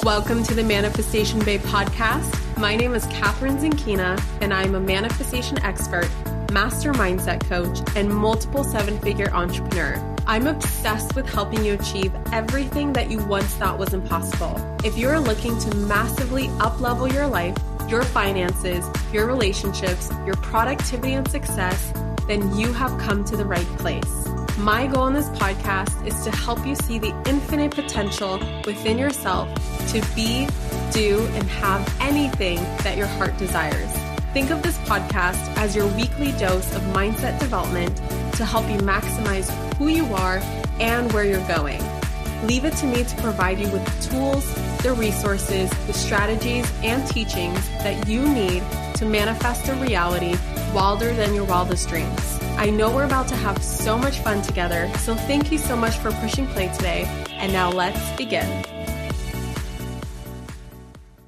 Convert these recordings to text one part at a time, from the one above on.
Welcome to the Manifestation Babe podcast. My name is Catherine Zinkina, and I'm a manifestation expert, master mindset coach, and multiple seven-figure entrepreneur. I'm obsessed with helping you achieve everything that you once thought was impossible. If you're looking to massively up-level your life, your finances, your relationships, your productivity and success, then you have come to the right place. My goal in this podcast is to help you see the infinite potential within yourself to be, do, and have anything that your heart desires. Think of this podcast as your weekly dose of mindset development to help you maximize who you are and where you're going. Leave it to me to provide you with the tools, the resources, the strategies, and teachings that you need to manifest a reality wilder than your wildest dreams. I know we're about to have so much fun together, so thank you so much for pushing play today. And now let's begin.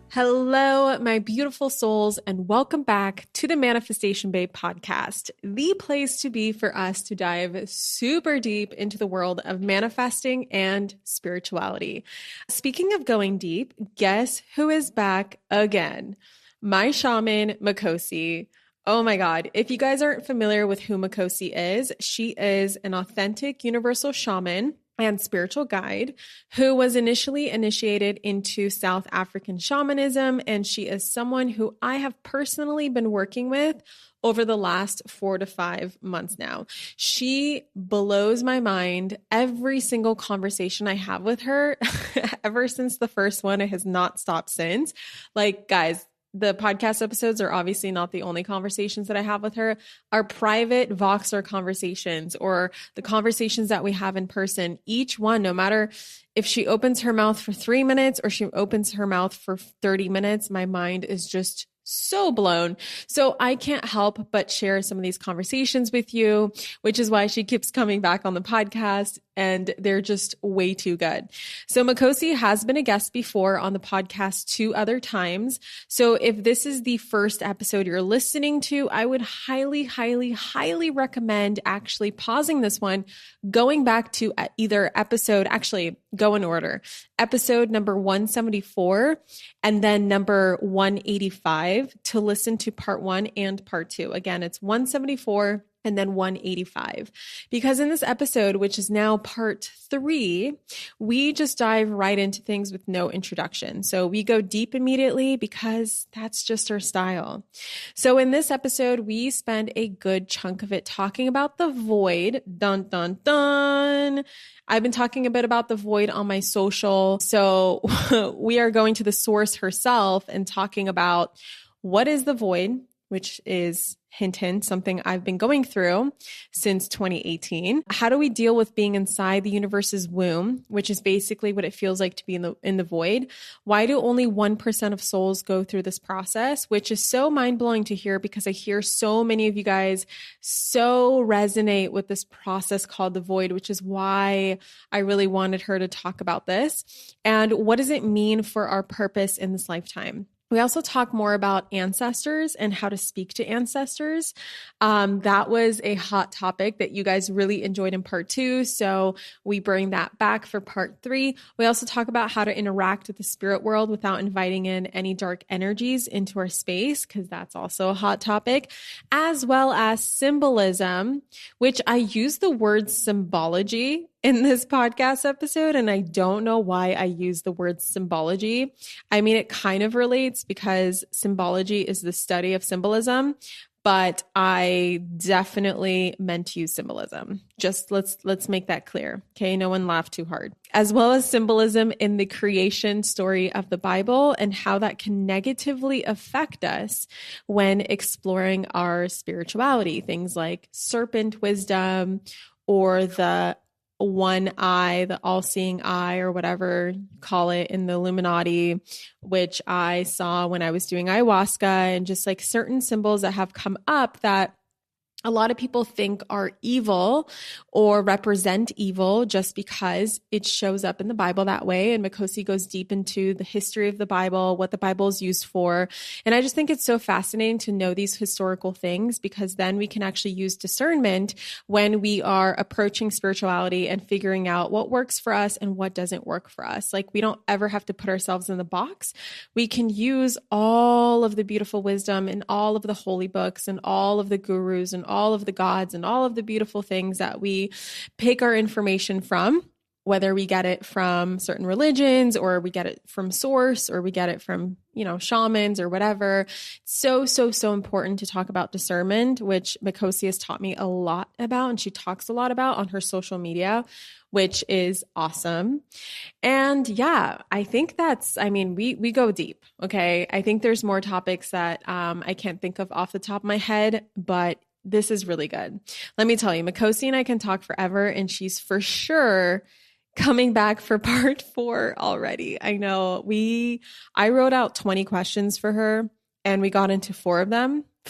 Hello, my beautiful souls, and welcome back to the Manifestation Babe podcast, the place to be for us to dive super deep into the world of manifesting and spirituality. Speaking of going deep, guess who is back again? My shaman, Makhosi. Oh my God. If you guys aren't familiar with who Makhosi is, she is an authentic universal shaman and spiritual guide who was initially initiated into South African shamanism. And she is someone who I have personally been working with over the last 4 to 5 months now. She blows my mind every single conversation I have with her. Ever since the first one, it has not stopped since. Like, guys, the podcast episodes are obviously not the only conversations that I have with her. Our private Voxer conversations or the conversations that we have in person, each one, no matter if she opens her mouth for 3 minutes or she opens her mouth for 30 minutes, my mind is just so blown. So I can't help but share some of these conversations with you, which is why she keeps coming back on the podcast, and they're just way too good. So Makhosi has been a guest before on the podcast 2 other times. So if this is the first episode you're listening to, I would highly, highly, highly recommend actually pausing this one, going back to either episode, actually go in order, episode number 174 and then number 185 to listen to part 1 and part 2. Again, it's 174 and then 185. Because in this episode, which is now part 3, we just dive right into things with no introduction. So we go deep immediately because that's just our style. So in this episode, we spend a good chunk of it talking about the void. Dun, dun, dun. I've been talking a bit about the void on my social. So we are going to the source herself and talking about what is the void, which is hint, hint, something I've been going through since 2018. How do we deal with being inside the universe's womb, which is basically what it feels like to be in the void? Why do only 1% of souls go through this process, which is so mind-blowing to hear because I hear so many of you guys so resonate with this process called the void, which is why I really wanted her to talk about this. And what does it mean for our purpose in this lifetime? We also talk more about ancestors and how to speak to ancestors. That was a hot topic that you guys really enjoyed in part 2. So we bring that back for part 3. We also talk about how to interact with the spirit world without inviting in any dark energies into our space, because that's also a hot topic, as well as symbolism, which I use the word symbology in this podcast episode, and I don't know why I use the word symbology. I mean, it kind of relates because symbology is the study of symbolism, but I definitely meant to use symbolism. Just let's make that clear. Okay, no one laugh too hard. As well as symbolism in the creation story of the Bible and how that can negatively affect us when exploring our spirituality. Things like serpent wisdom or the one eye, the all-seeing eye, or whatever you call it in the Illuminati, which I saw when I was doing ayahuasca, and just like certain symbols that have come up that a lot of people think are evil or represent evil just because it shows up in the Bible that way. And Makhosi goes deep into the history of the Bible, what the Bible is used for. And I just think it's so fascinating to know these historical things, because then we can actually use discernment when we are approaching spirituality and figuring out what works for us and what doesn't work for us. Like, we don't ever have to put ourselves in the box. We can use all of the beautiful wisdom and all of the holy books and all of the gurus and all of the gods and all of the beautiful things that we pick our information from, whether we get it from certain religions or we get it from source or we get it from, shamans or whatever. So, so, so important to talk about discernment, which Makhosi has taught me a lot about, and she talks a lot about on her social media, which is awesome. And yeah, I think we go deep. Okay. I think there's more topics that I can't think of off the top of my head, but this is really good. Let me tell you, Makhosi and I can talk forever, and she's for sure coming back for part 4 already. I know I wrote out 20 questions for her and we got into 4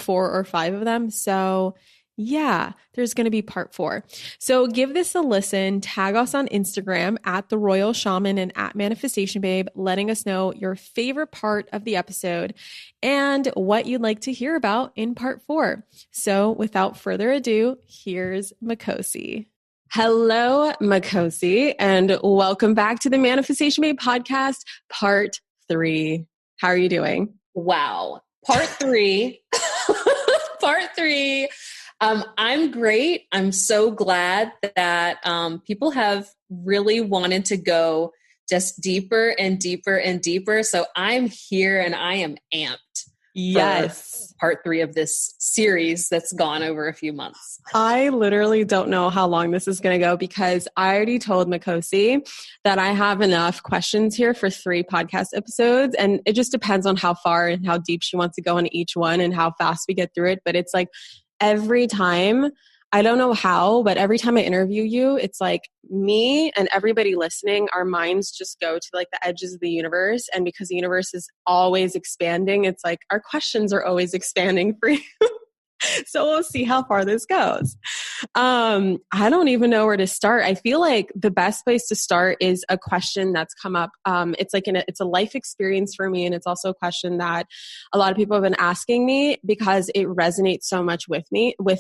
or 5 of them. So yeah, there's going to be part 4. So give this a listen. Tag us on Instagram at The Royal Shaman and at Manifestation Babe, letting us know your favorite part of the episode and what you'd like to hear about in part 4. So without further ado, here's Makhosi. Hello, Makhosi, and welcome back to the Manifestation Babe podcast, part 3. How are you doing? Wow. Part 3. Part 3. I'm great. I'm so glad that people have really wanted to go just deeper and deeper and deeper. So I'm here and I am amped. Yes. Part 3 of this series that's gone over a few months. I literally don't know how long this is going to go, because I already told Makhosi that I have enough questions here for 3 podcast episodes. And it just depends on how far and how deep she wants to go into each one and how fast we get through it. But it's like, every time, I don't know how, but every time I interview you, it's like me and everybody listening, our minds just go to like the edges of the universe. And because the universe is always expanding, it's like our questions are always expanding for you. So we'll see how far this goes. I don't even know where to start. I feel like the best place to start is a question that's come up. It's a life experience for me. And it's also a question that a lot of people have been asking me because it resonates so much with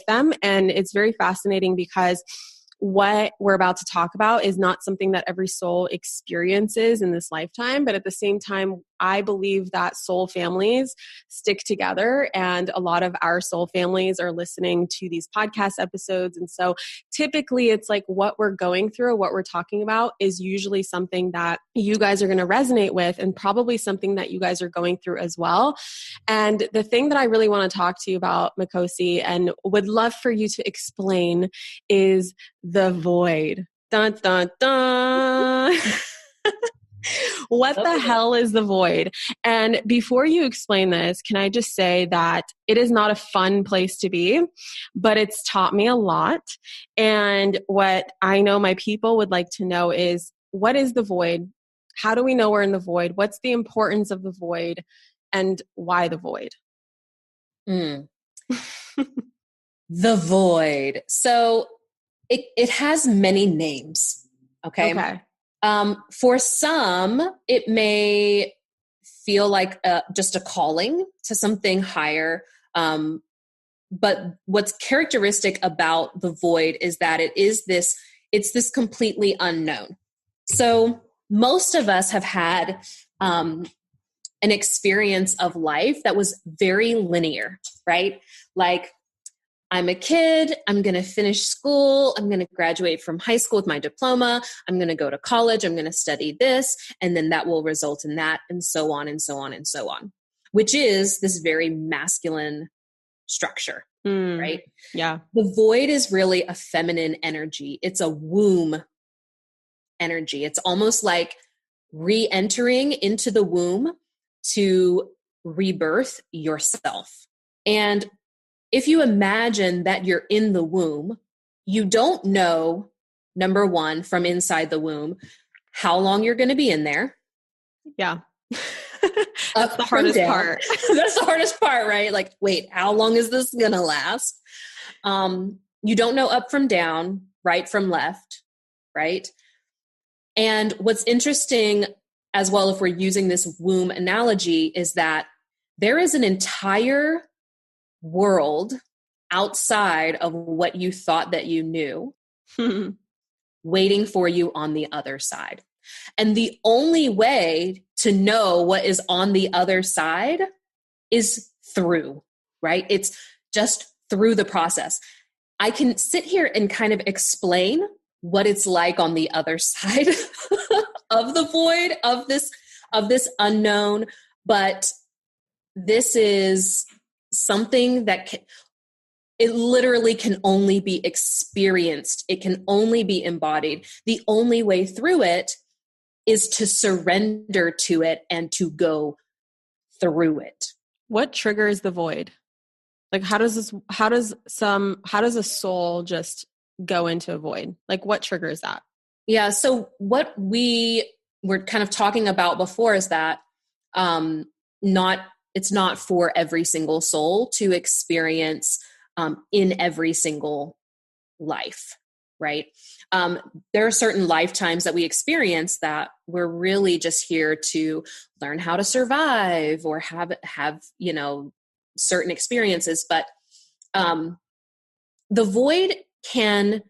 them. And it's very fascinating because what we're about to talk about is not something that every soul experiences in this lifetime. But at the same time, I believe that soul families stick together, and a lot of our soul families are listening to these podcast episodes. And so typically it's like what we're going through, what we're talking about is usually something that you guys are going to resonate with, and probably something that you guys are going through as well. And the thing that I really want to talk to you about, Makhosi, and would love for you to explain is the void. Dun, dun, dun. What the hell is the void? And before you explain this, can I just say that it is not a fun place to be, but it's taught me a lot. And what I know my people would like to know is, what is the void? How do we know we're in the void? What's the importance of the void? And why the void? The void. So it has many names. Okay. For some, it may feel like just a calling to something higher. But what's characteristic about the void is that it's this completely unknown. So most of us have had an experience of life that was very linear, right? Like, I'm a kid, I'm going to finish school, I'm going to graduate from high school with my diploma, I'm going to go to college, I'm going to study this, and then that will result in that, and so on and so on and so on, which is this very masculine structure, right? Yeah. The void is really a feminine energy. It's a womb energy. It's almost like re-entering into the womb to rebirth yourself. And if you imagine that you're in the womb, you don't know, number one, from inside the womb, how long you're going to be in there. Yeah. That's the hardest part. That's the hardest part, right? Like, wait, how long is this going to last? You don't know up from down, right from left, right? And what's interesting as well, if we're using this womb analogy, is that there is an entire world outside of what you thought that you knew waiting for you on the other side. And the only way to know what is on the other side is through, right? It's just through the process. I can sit here and kind of explain what it's like on the other side of the void, of this unknown, but this is something that it literally can only be experienced. It can only be embodied. The only way through it is to surrender to it and to go through it. What triggers the void? Like, how does a soul just go into a void? Like, what triggers that? Yeah. So what we were kind of talking about before is that, it's not for every single soul to experience, in every single life, right? There are certain lifetimes that we experience that we're really just here to learn how to survive or have, certain experiences. But, the void can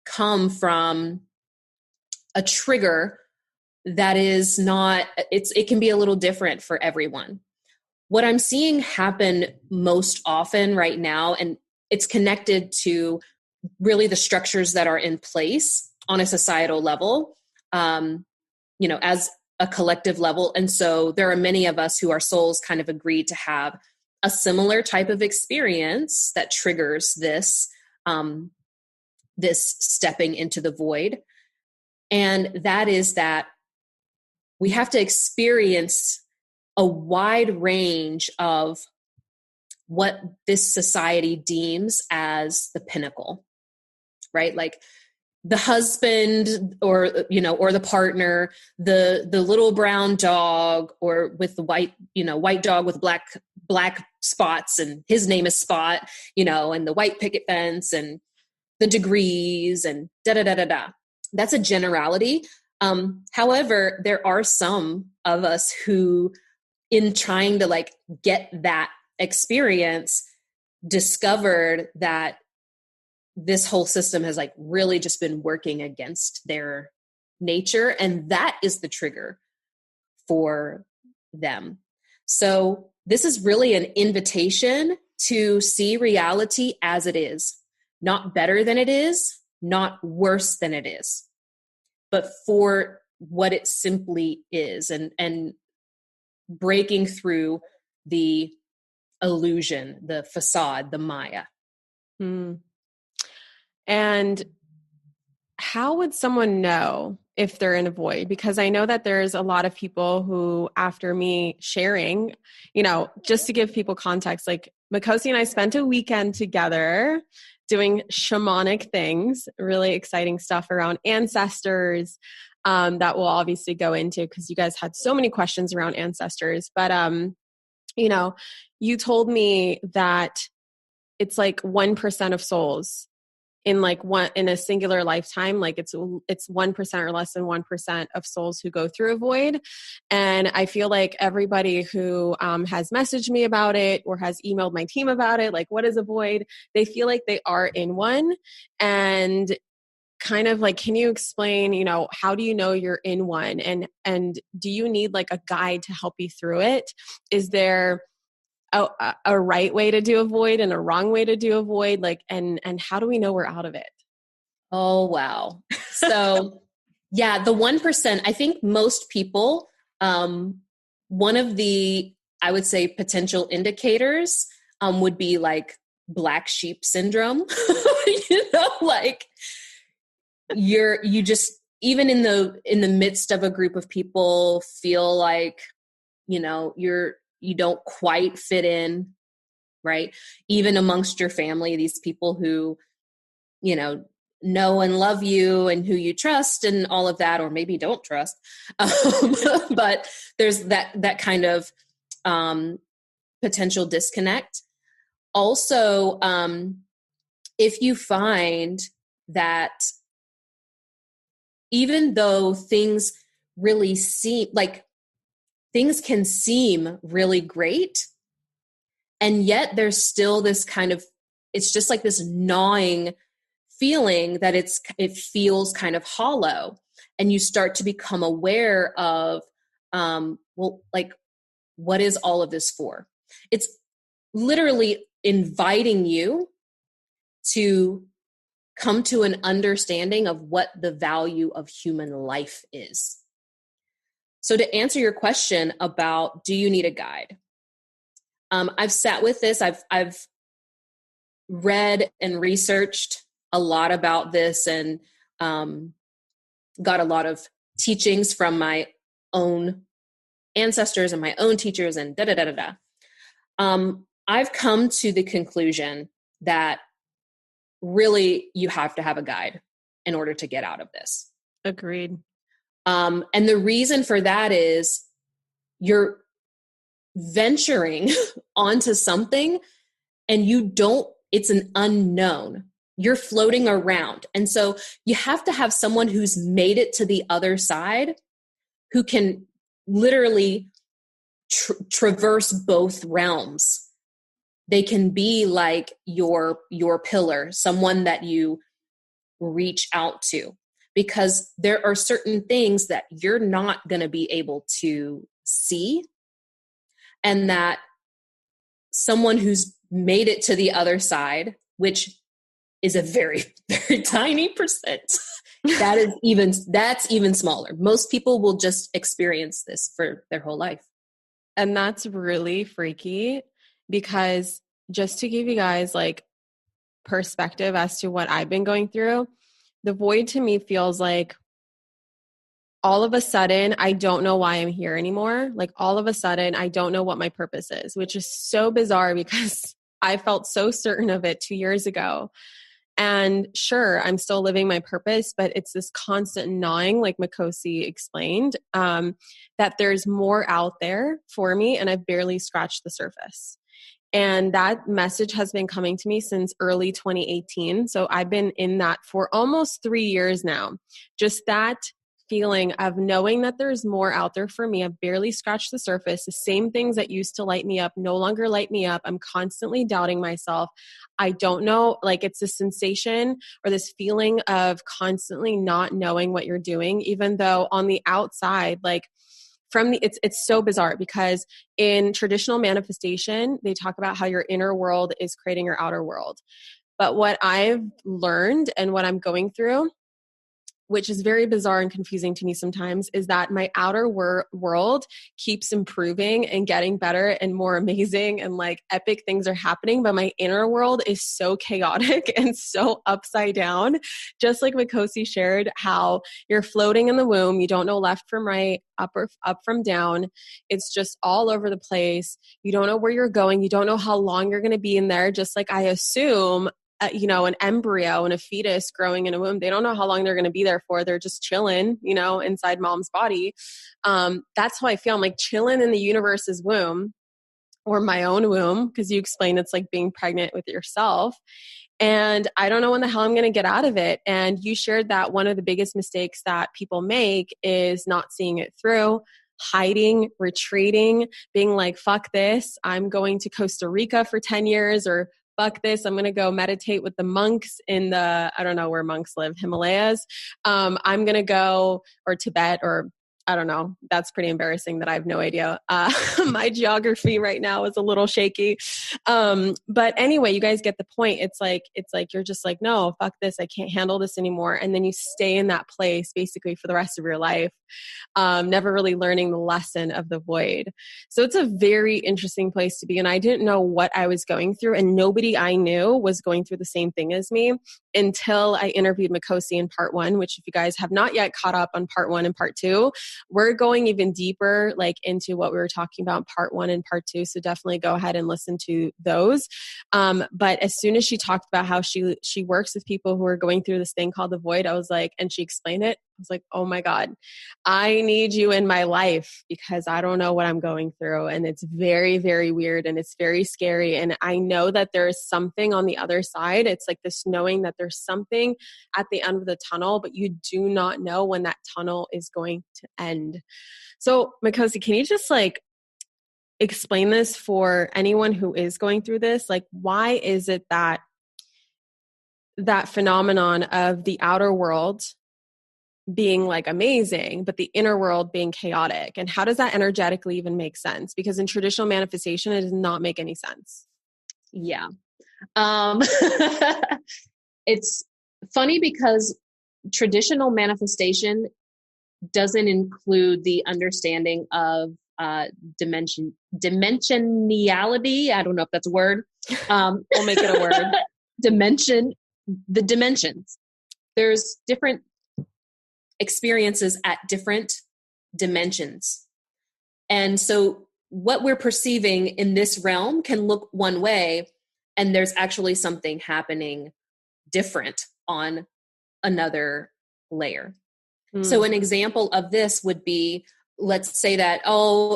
come from a trigger that is not, it can be a little different for everyone. What I'm seeing happen most often right now, and it's connected to really the structures that are in place on a societal level, as a collective level. And so there are many of us who our souls kind of agreed to have a similar type of experience that triggers this stepping into the void. And that is that we have to experience a wide range of what this society deems as the pinnacle, right? Like the husband or the partner, the little brown dog, or with the white dog with black spots, and his name is Spot, and the white picket fence and the degrees and da-da-da-da-da. That's a generality. However, there are some of us who, in trying to get that experience, discovered that this whole system has really just been working against their nature. And that is the trigger for them. So this is really an invitation to see reality as it is, not better than it is, not worse than it is, but for what it simply is, and breaking through the illusion, the facade, the Maya. And how would someone know if they're in a void? Because I know that there's a lot of people who, after me sharing, just to give people context, like Makhosi and I spent a weekend together doing shamanic things, really exciting stuff around ancestors, that we'll obviously go into because you guys had so many questions around ancestors. But, you told me that it's 1% of souls in a singular lifetime, it's 1% or less than 1% of souls who go through a void. And I feel like everybody who has messaged me about it or has emailed my team about it, what is a void? They feel like they are in one. And kind of can you explain, how do you know you're in one? And do you need a guide to help you through it? Is there a right way to do a void and a wrong way to do a void? And how do we know we're out of it? Oh, wow. So yeah, the 1%, I think most people, one of the, I would say, potential indicators would be black sheep syndrome. You just, even in the midst of a group of people, feel like, you don't quite fit in, right? Even amongst your family, these people who, know and love you and who you trust and all of that, or maybe don't trust. But there's that kind of potential disconnect. Also, if you find that even though things really seem like things can seem really great, and yet there's still this kind of, it's just like this gnawing feeling that it feels kind of hollow, and you start to become aware of, well, like, what is all of this for? It's literally inviting you to come to an understanding of what the value of human life is. So to answer your question about, do you need a guide? I've sat with this. I've read and researched a lot about this, and got a lot of teachings from my own ancestors and my own teachers and I've come to the conclusion that really you have to have a guide in order to get out of this. Agreed. And the reason for that is you're venturing onto something and it's an unknown. You're floating around. And so you have to have someone who's made it to the other side, who can literally traverse both realms. They can be like your pillar, someone that you reach out to, because there are certain things that you're not going to be able to see, and that someone who's made it to the other side, which is a very, very tiny percent, that's even smaller. Most people will just experience this for their whole life. And that's really freaky, because just to give you guys like perspective as to what I've been going through, the void to me feels like all of a sudden, I don't know why I'm here anymore. Like all of a sudden, I don't know what my purpose is, which is so bizarre because I felt so certain of it 2 years ago. And sure, I'm still living my purpose, but it's this constant gnawing, like Makhosi explained, that there's more out there for me, and I've barely scratched the surface. And that message has been coming to me since early 2018. So I've been in that for almost 3 years now. Just that feeling of knowing that there's more out there for me. I've barely scratched the surface. The same things that used to light me up no longer light me up. I'm constantly doubting myself. I don't know, like it's a sensation or this feeling of constantly not knowing what you're doing, even though on the outside, like it's so bizarre, because in traditional manifestation, they talk about how your inner world is creating your outer world. But what I've learned and what I'm going through, which is very bizarre and confusing to me sometimes, is that my outer world keeps improving and getting better and more amazing, and like epic things are happening, but my inner world is so chaotic and so upside down. Just like Makhosi shared, how you're floating in the womb, you don't know left from right, up from down. It's just all over the place. You don't know where you're going. You don't know how long you're going to be in there. Just like I assume an embryo and a fetus growing in a womb, they don't know how long they're going to be there for. They're just chilling, inside mom's body. That's how I feel. I'm like chilling in the universe's womb, or my own womb, because you explained it's like being pregnant with yourself. And I don't know when the hell I'm going to get out of it. And you shared that one of the biggest mistakes that people make is not seeing it through, hiding, retreating, being like, fuck this, I'm going to Costa Rica for 10 years, or fuck this, I'm going to go meditate with the monks in the, I don't know where monks live, Himalayas. I'm going to go, or Tibet, or I don't know. That's pretty embarrassing that I have no idea. My geography right now is a little shaky. But anyway, you guys get the point. It's like, you're just like, no, fuck this. I can't handle this anymore. And then you stay in that place basically for the rest of your life, never really learning the lesson of the void. So it's a very interesting place to be. And I didn't know what I was going through, and nobody I knew was going through the same thing as me until I interviewed Makhosi in part 1, which if you guys have not yet caught up on part 1 and part 2, we're going even deeper like into what we were talking about in part 1 and part 2. So definitely go ahead and listen to those. But as soon as she talked about how she works with people who are going through this thing called the void, I was like, and she explained it, was like, oh my God, I need you in my life because I don't know what I'm going through. And it's very, very weird and it's very scary. And I know that there is something on the other side. It's like this knowing that there's something at the end of the tunnel, but you do not know when that tunnel is going to end. So Makhosi, can you just like explain this for anyone who is going through this? Like, why is it that phenomenon of the outer world being like amazing, but the inner world being chaotic? And how does that energetically even make sense? Because in traditional manifestation, it does not make any sense. Yeah. It's funny because traditional manifestation doesn't include the understanding of dimensionality. I don't know if that's a word. We'll make it a word. The dimensions. There's different experiences at different dimensions. And so what we're perceiving in this realm can look one way, and there's actually something happening different on another layer. So an example of this would be, let's say that,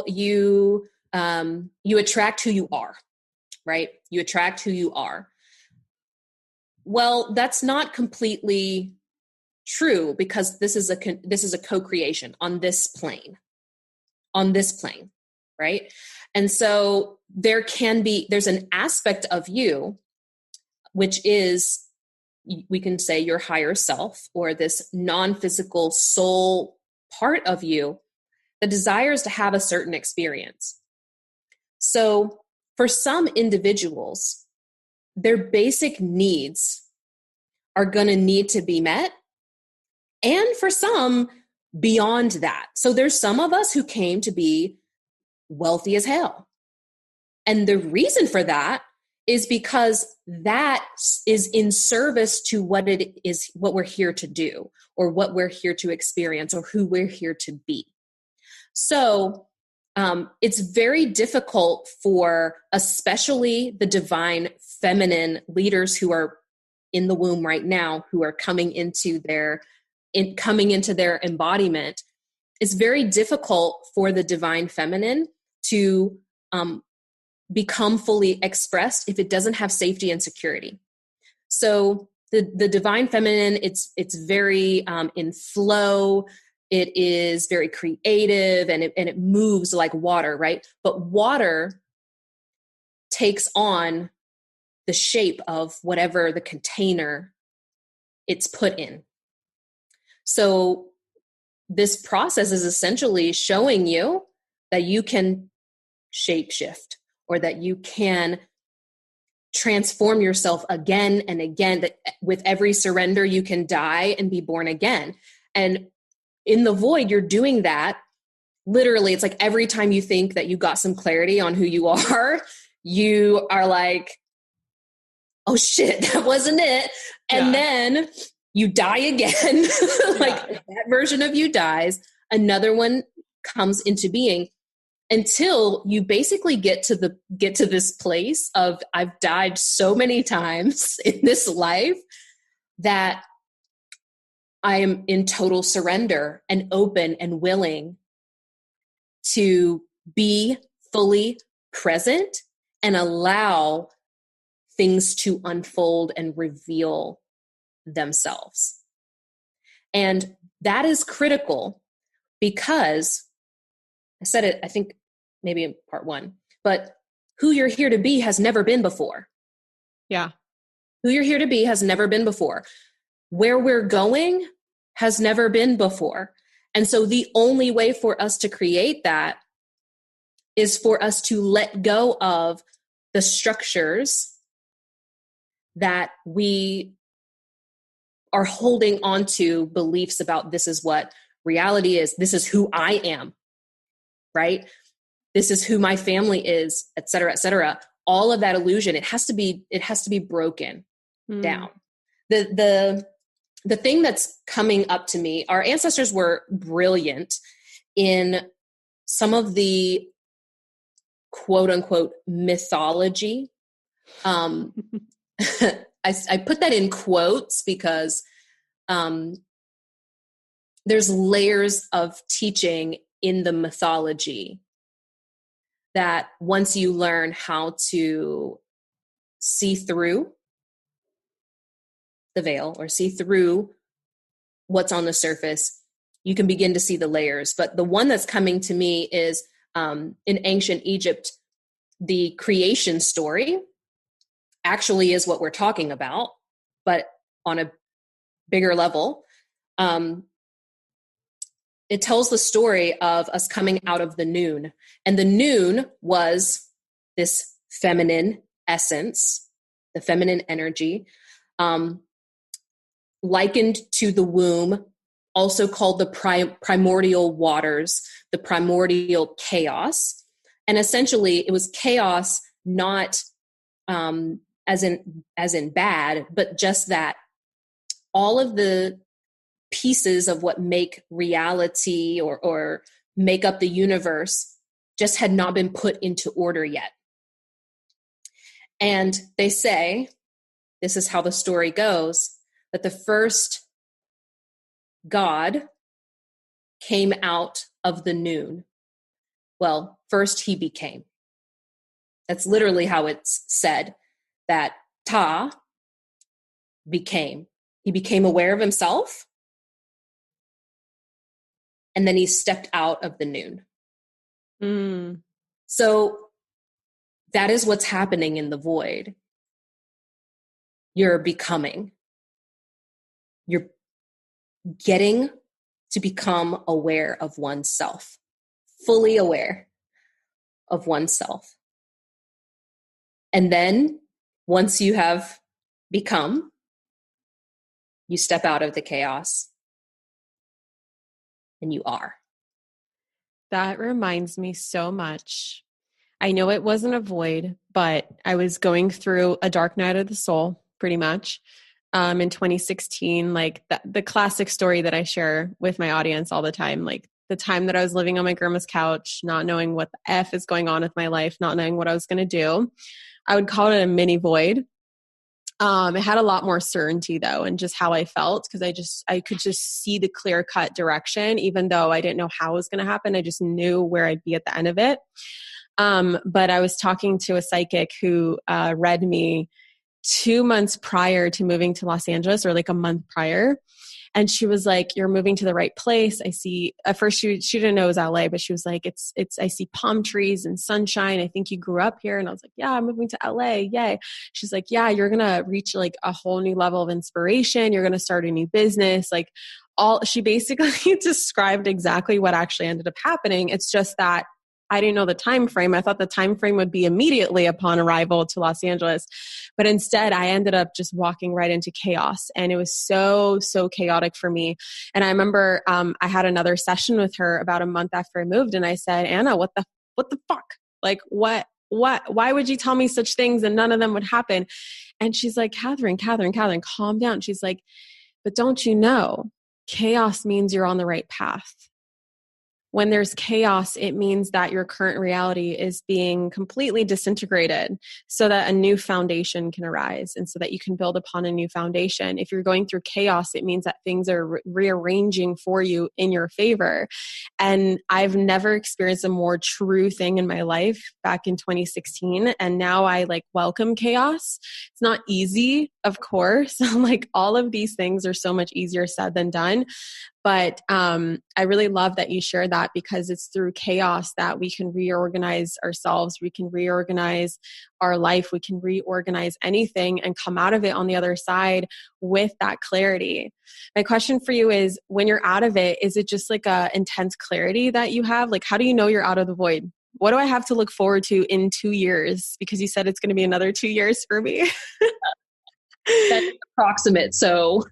you attract who you are, right? You attract who you are. Well, that's not completely true because this is a co-creation on this plane, right? And so there's an aspect of you, which is, we can say your higher self or this non-physical soul part of you that desires to have a certain experience. So for some individuals, their basic needs are going to need to be met. And for some, beyond that. So there's some of us who came to be wealthy as hell. And the reason for that is because that is in service to what we're here to do, or what we're here to experience, or who we're here to be. So it's very difficult for especially the divine feminine leaders who are in the womb right now, who are coming into their embodiment. It's very difficult for the divine feminine to become fully expressed if it doesn't have safety and security. So the divine feminine, it's very in flow. It is very creative and it moves like water, right? But water takes on the shape of whatever the container it's put in. So this process is essentially showing you that you can shape shift, or that you can transform yourself again and again, that with every surrender you can die and be born again. And in the void, you're doing that. Literally, it's like every time you think that you got some clarity on who you are like, oh shit, that wasn't it. And then you die again. That version of you dies. Another one comes into being until you basically get to this place of, I've died so many times in this life that I am in total surrender and open and willing to be fully present and allow things to unfold and reveal themselves. And that is critical because I said it, I think maybe in part one, but who you're here to be has never been before. Yeah. Who you're here to be has never been before. Where we're going has never been before. And so the only way for us to create that is for us to let go of the structures that we are holding on to, beliefs about this is what reality is. This is who I am, right? This is who my family is, et cetera, et cetera. All of that illusion, it has to be broken down. The thing that's coming up to me, our ancestors were brilliant in some of the quote unquote mythology. I put that in quotes because there's layers of teaching in the mythology that once you learn how to see through the veil or see through what's on the surface, you can begin to see the layers. But the one that's coming to me is in ancient Egypt, the creation story actually is what we're talking about, but on a bigger level. It tells the story of us coming out of the noon. And the noon was this feminine essence, the feminine energy, likened to the womb, also called the primordial waters, the primordial chaos. And essentially it was chaos, not as in bad, but just that all of the pieces of what make reality or make up the universe just had not been put into order yet. And they say, this is how the story goes, that the first God came out of the noon. Well, first he became. That's literally how it's said, that Ta became. He became aware of himself, and then he stepped out of the noon. So that is what's happening in the void. You're becoming. You're getting to become aware of oneself, fully aware of oneself. And then once you have become, you step out of the chaos and you are. That reminds me so much. I know it wasn't a void, but I was going through a dark night of the soul, pretty much, in 2016. Like the classic story that I share with my audience all the time, like the time that I was living on my grandma's couch, not knowing what the F is going on with my life, not knowing what I was going to do. I would call it a mini void. It had a lot more certainty though, and just how I felt, because I could just see the clear cut direction, even though I didn't know how it was going to happen. I just knew where I'd be at the end of it. But I was talking to a psychic who read me 2 months prior to moving to Los Angeles, or like a month prior. And she was like, "You're moving to the right place. I see," at first she didn't know it was LA, but she was like, it's, I see palm trees and sunshine. I think you grew up here. And I was like, "Yeah, I'm moving to LA. Yay." She's like, "Yeah, you're going to reach like a whole new level of inspiration. You're going to start a new business." Like she basically described exactly what actually ended up happening. It's just that I didn't know the time frame. I thought the time frame would be immediately upon arrival to Los Angeles. But instead, I ended up just walking right into chaos. And it was so chaotic for me. And I remember I had another session with her about a month after I moved. And I said, "Anna, what the fuck? Like, what, why would you tell me such things and none of them would happen?" And she's like, Catherine, calm down. She's like, "But don't you know, chaos means you're on the right path. When there's chaos, it means that your current reality is being completely disintegrated so that a new foundation can arise and so that you can build upon a new foundation. If you're going through chaos, it means that things are rearranging for you in your favor." And I've never experienced a more true thing in my life back in 2016. And now I like welcome chaos. It's not easy, of course. Like all of these things are so much easier said than done. But I really love that you share that, because it's through chaos that we can reorganize ourselves. We can reorganize our life. We can reorganize anything and come out of it on the other side with that clarity. My question for you is, when you're out of it, is it just like a intense clarity that you have? Like, how do you know you're out of the void? What do I have to look forward to in 2 years? Because you said it's going to be another 2 years for me. That's approximate. So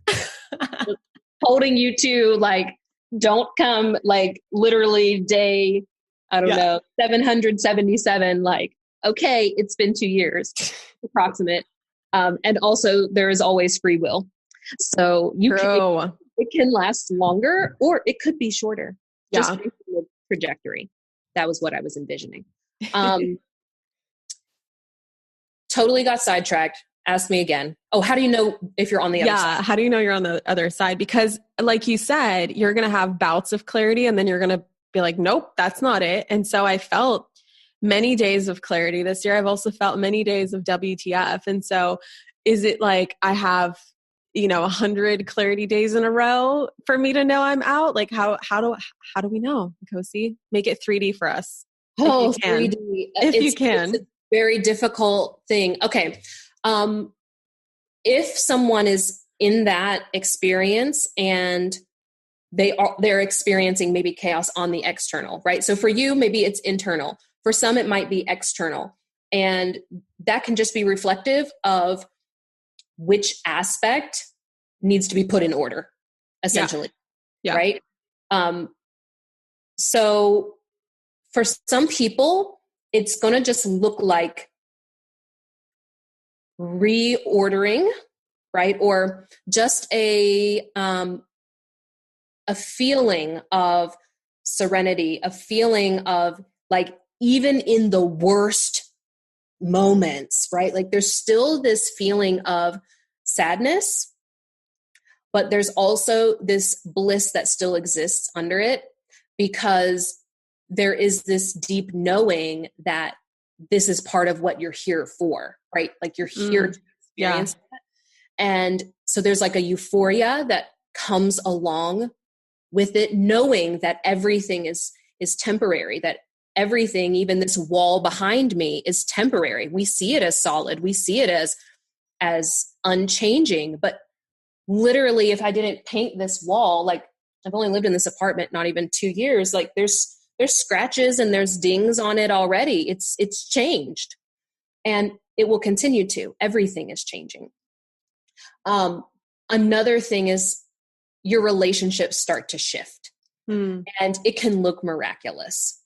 holding you to like, don't come like literally day, I don't know, 777, like, okay, it's been 2 years, approximate. And also there is always free will. So it can last longer or it could be shorter. Just based on the trajectory. That was what I was envisioning. Totally got sidetracked. Ask me again. Oh, how do you know if you're on the other side? Yeah. How do you know you're on the other side? Because like you said, you're going to have bouts of clarity and then you're going to be like, nope, that's not it. And so I felt many days of clarity this year. I've also felt many days of WTF. And so is it like I have, 100 clarity days in a row for me to know I'm out? Like how do we know, Makhosi? Make it 3D for us. Oh, if you can. 3D. If you can. It's a very difficult thing. Okay. If someone is in that experience and they're experiencing maybe chaos on the external, right? So for you, maybe it's internal. For some, it might be external. And that can just be reflective of which aspect needs to be put in order, essentially. Yeah. Right? So for some people, it's going to just look like reordering, right? Or just a feeling of serenity, a feeling of like, even in the worst moments, right? Like there's still this feeling of sadness, but there's also this bliss that still exists under it because there is this deep knowing that this is part of what you're here for, right? Like you're here to experience that. And so there's like a euphoria that comes along with it, knowing that everything is temporary, that everything, even this wall behind me, is temporary. We see it as solid. We see it as unchanging. But literally, if I didn't paint this wall, like I've only lived in this apartment not even 2 years, like there's scratches and there's dings on it already. It's changed. And it will continue to. Everything is changing. Another thing is your relationships start to shift. And it can look miraculous.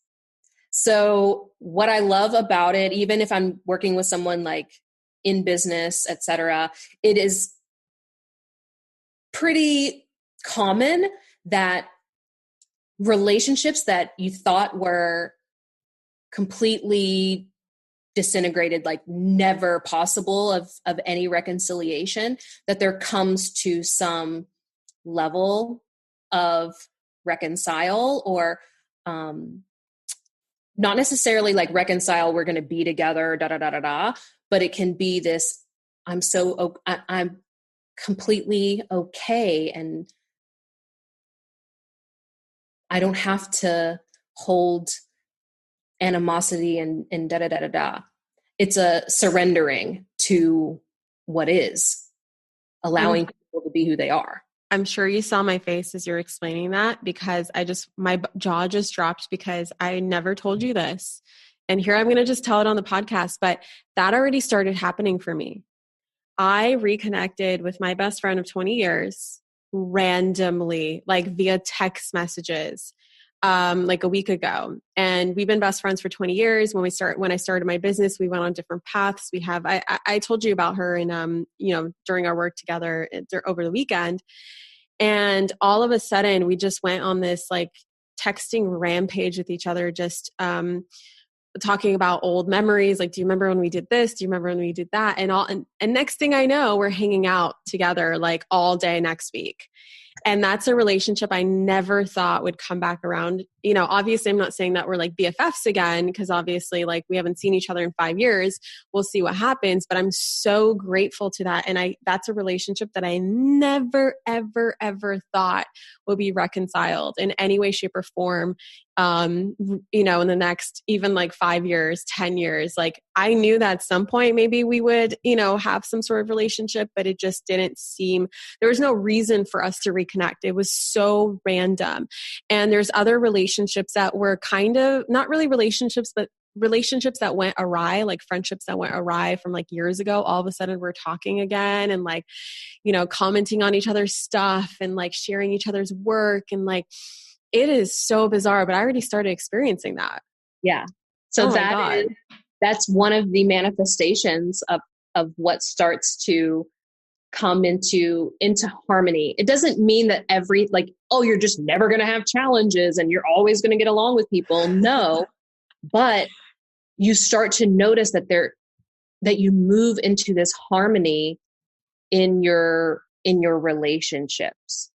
So what I love about it, even if I'm working with someone like in business, etc., it is pretty common that relationships that you thought were completely disintegrated, like never possible of any reconciliation, that there comes to some level of reconcile, or not necessarily like reconcile, we're going to be together, but it can be this, I'm completely okay, and I don't have to hold animosity and It's a surrendering to what is, allowing people to be who they are. I'm sure you saw my face as you're explaining that, because my jaw just dropped, because I never told you this. And here I'm going to just tell it on the podcast, but that already started happening for me. I reconnected with my best friend of 20 years randomly, like via text messages, like a week ago. And we've been best friends for 20 years. When I started my business, we went on different paths. I told you about her in, during our work together over the weekend. And all of a sudden we just went on this like texting rampage with each other, just, talking about old memories. Like, do you remember when we did this? Do you remember when we did that? And next thing I know, we're hanging out together like all day next week. And that's a relationship I never thought would come back around. Obviously I'm not saying that we're like BFFs again, because obviously like we haven't seen each other in 5 years. We'll see what happens, but I'm so grateful to that. And that's a relationship that I never, ever, ever thought would be reconciled in any way, shape, or form. In the next, even like 5 years, 10 years, like I knew that at some point maybe we would, have some sort of relationship, but it just didn't seem, there was no reason for us to reconnect. It was so random. And there's other relationships that were kind of not really relationships, but relationships that went awry, like friendships that went awry from like years ago. All of a sudden we're talking again and like, commenting on each other's stuff and like sharing each other's work. And like, it is so bizarre, but I already started experiencing that. Yeah. So that's one of the manifestations of what starts to come into harmony. It doesn't mean that you're just never going to have challenges and you're always going to get along with people. No, but you start to notice that that you move into this harmony in your relationships.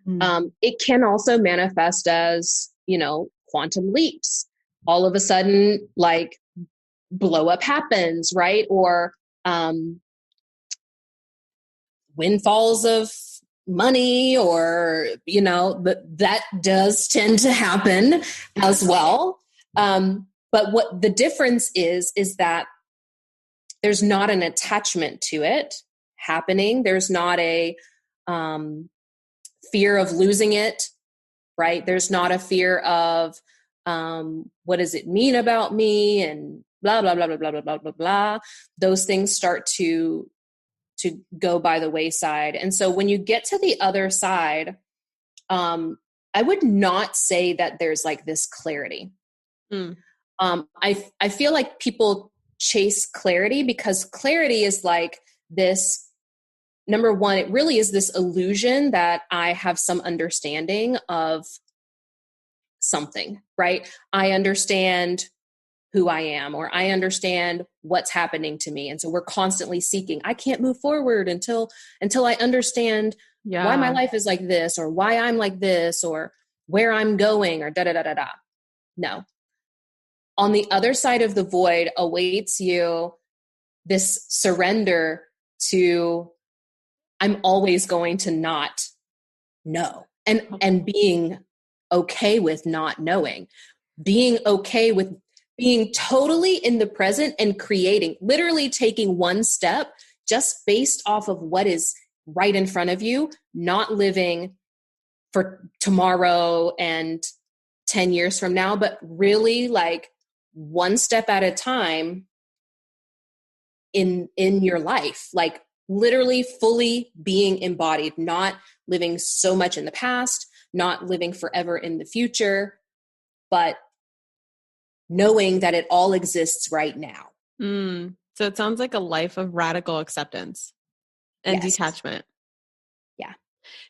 It can also manifest as, quantum leaps. All of a sudden, like, blow up happens, right? Or windfalls of money, or, that does tend to happen as well. But what the difference is that there's not an attachment to it happening. There's not a fear of losing it, right? There's not a fear of what does it mean about me, and blah, blah, blah, blah, blah, blah, blah, blah, blah. Those things start to go by the wayside. And so when you get to the other side, I would not say that there's like this clarity. I feel like people chase clarity because clarity is like this. Number one, it really is this illusion that I have some understanding of something, right? I understand who I am, or I understand what's happening to me. And so we're constantly seeking, I can't move forward until I understand why my life is like this, or why I'm like this, or where I'm going, or da, da, da, da, da. No. On the other side of the void awaits you this surrender to, I'm always going to not know, and being okay with not knowing, being okay with being totally in the present and creating, literally taking one step just based off of what is right in front of you, not living for tomorrow and 10 years from now, but really like one step at a time in your life, like literally fully being embodied, not living so much in the past, not living forever in the future, but knowing that it all exists right now. So it sounds like a life of radical acceptance and detachment. Yeah.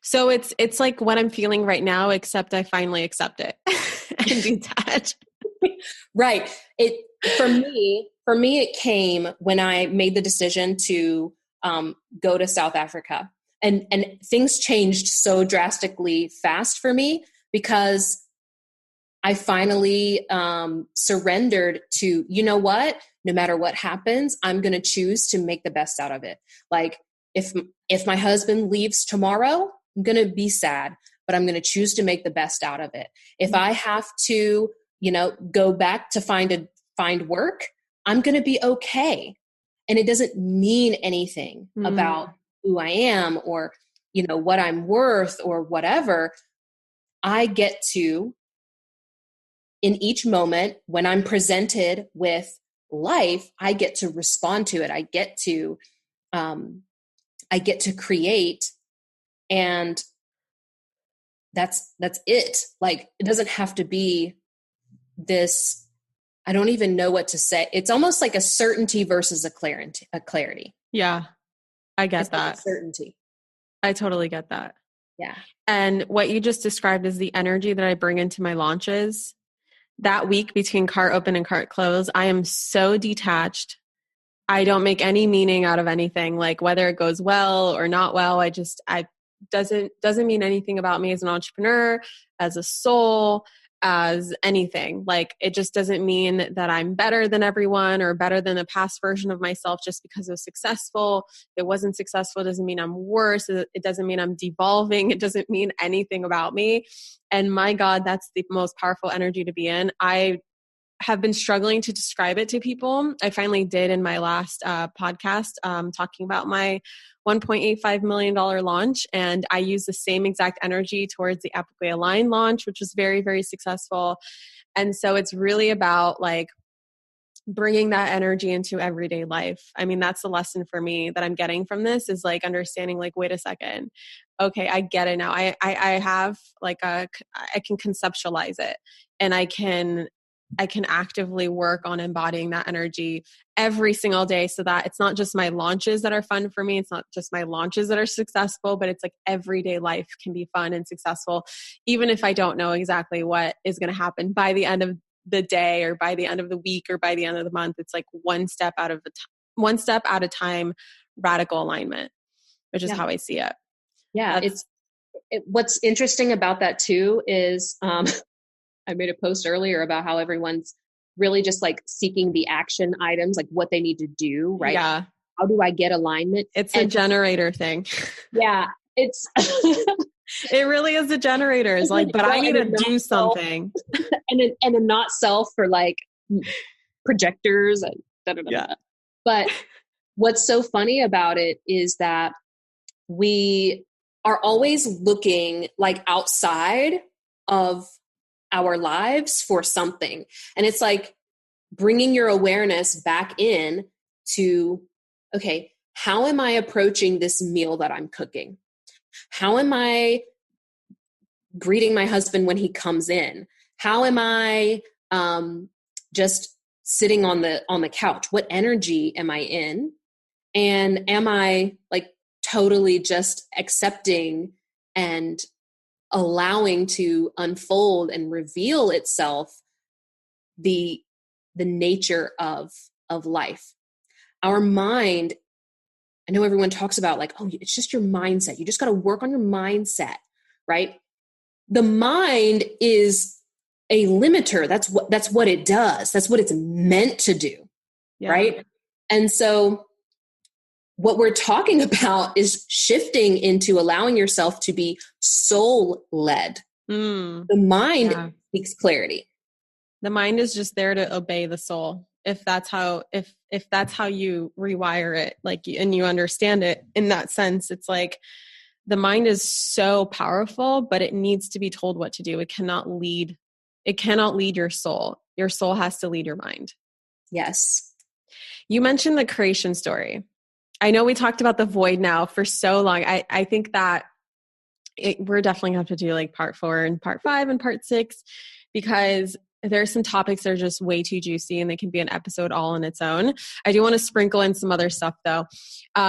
So it's like what I'm feeling right now, except I finally accept it and detach. Right. For me, it came when I made the decision to go to South Africa, and things changed so drastically fast for me because I finally surrendered to, you know what, no matter what happens, I'm going to choose to make the best out of it. Like if my husband leaves tomorrow, I'm going to be sad, but I'm going to choose to make the best out of it. If I have to, go back to find work, I'm going to be okay. And it doesn't mean anything about who I am or, what I'm worth or whatever. I get to, in each moment when I'm presented with life, I get to respond to it. I get to create, and that's it. Like, it doesn't have to be this, I don't even know what to say. It's almost like a certainty versus a clarity. Yeah. I get it's that. Like a certainty. I totally get that. Yeah. And what you just described is the energy that I bring into my launches. That week between cart open and cart close, I am so detached. I don't make any meaning out of anything, like whether it goes well or not well. I doesn't mean anything about me as an entrepreneur, as a soul, as anything. Like, it just doesn't mean that I'm better than everyone or better than the past version of myself just because it was successful. If it wasn't successful, it doesn't mean I'm worse. It doesn't mean I'm devolving. It doesn't mean anything about me. And my God, that's the most powerful energy to be in. I have been struggling to describe it to people. I finally did in my last podcast, talking about my $1.85 million launch. And I used the same exact energy towards the Epically Aligned launch, which was very, very successful. And so it's really about like bringing that energy into everyday life. I mean, that's the lesson for me that I'm getting from this, is like understanding, like, wait a second. Okay, I get it now. I have like I can conceptualize it, and I can actively work on embodying that energy every single day, so that it's not just my launches that are fun for me. It's not just my launches that are successful, but it's like everyday life can be fun and successful, even if I don't know exactly what is going to happen by the end of the day or by the end of the week or by the end of the month. It's like one step one step at a time, radical alignment, which is how I see it. Yeah. What's interesting about that too is, I made a post earlier about how everyone's really just like seeking the action items, like what they need to do, right? Yeah. How do I get alignment? It's a generator thing. Yeah. It's, it really is a generator. It's like, but I need to do something. and a not self for like projectors and Yeah. But what's so funny about it is that we are always looking like outside of our lives for something. And it's like bringing your awareness back in to, okay, how am I approaching this meal that I'm cooking? How am I greeting my husband when he comes in? How am I just sitting on the couch? What energy am I in? And am I like totally just accepting and allowing to unfold and reveal itself the nature of life? Our mind, I know everyone talks about like, oh, it's just your mindset. You just got to work on your mindset, right? The mind is a limiter. That's what it does. That's what it's meant to do. Yeah. Right. And so what we're talking about is shifting into allowing yourself to be soul led. The mind seeks clarity. The mind is just there to obey the soul. If that's how you rewire it, like, and you understand it in that sense, it's like the mind is so powerful, but it needs to be told what to do. It cannot lead your soul. Your soul has to lead your mind. Yes. You mentioned the creation story. I know we talked about the void now for so long. I think that we're definitely going to have to do like part 4 and part 5 and part 6, because there's some topics that are just way too juicy and they can be an episode all on its own. I do want to sprinkle in some other stuff though.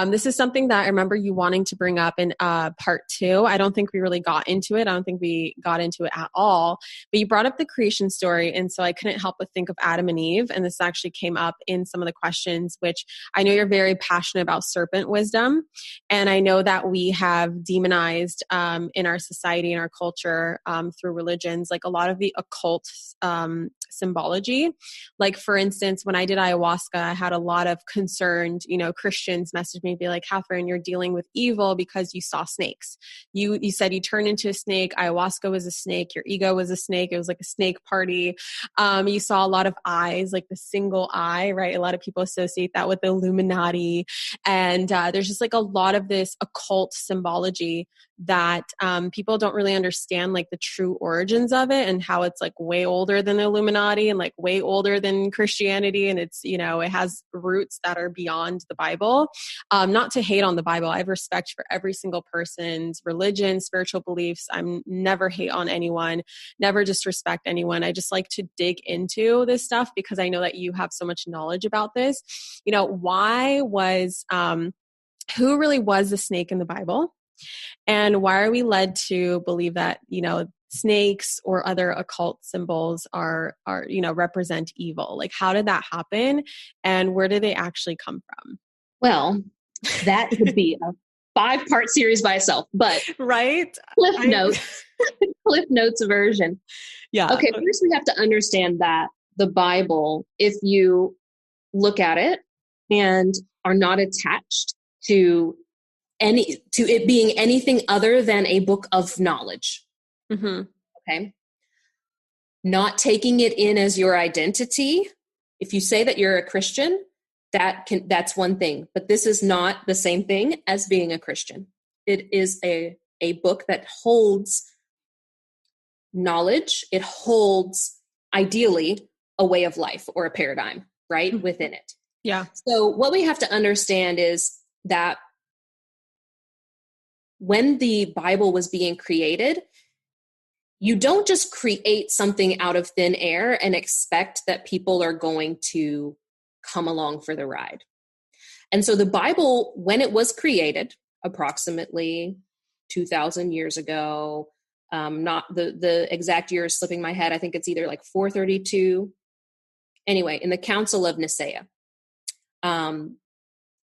This is something that I remember you wanting to bring up in part 2. I don't think we really got into it. I don't think we got into it at all, but you brought up the creation story. And so I couldn't help but think of Adam and Eve. And this actually came up in some of the questions, which I know you're very passionate about serpent wisdom. And I know that we have demonized in our society and our culture through religions, like a lot of the occult symbology. Like for instance, when I did ayahuasca, I had a lot of concerned, Christians message me, be like, Catherine, you're dealing with evil because you saw snakes. You said you turned into a snake. Ayahuasca was a snake. Your ego was a snake. It was like a snake party. You saw a lot of eyes, like the single eye, right? A lot of people associate that with the Illuminati. And there's just like a lot of this occult symbology that people don't really understand, like the true origins of it and how it's like way older than the Illuminati and like way older than Christianity. And it's, it has roots that are beyond the Bible. Not to hate on the Bible. I have respect for every single person's religion, spiritual beliefs. I'm never hate on anyone, never disrespect anyone. I just like to dig into this stuff because I know that you have so much knowledge about this. Who really was the snake in the Bible? And why are we led to believe that, snakes or other occult symbols are represent evil? Like, how did that happen? And where do they actually come from? Well, that could be a 5-part series by itself, but right? Cliff Notes version. Yeah. Okay. First we have to understand that the Bible, if you look at it and are not attached to it being anything other than a book of knowledge. Mm-hmm. Okay. Not taking it in as your identity. If you say that you're a Christian, that's one thing, but this is not the same thing as being a Christian. It is a book that holds knowledge. It holds ideally a way of life or a paradigm, right? Mm-hmm. Within it. Yeah. So what we have to understand is that when the Bible was being created, you don't just create something out of thin air and expect that people are going to come along for the ride. And so the Bible, when it was created, approximately 2,000 years ago, not the exact year is slipping my head. I think it's either like 432. Anyway, in the Council of Nicaea,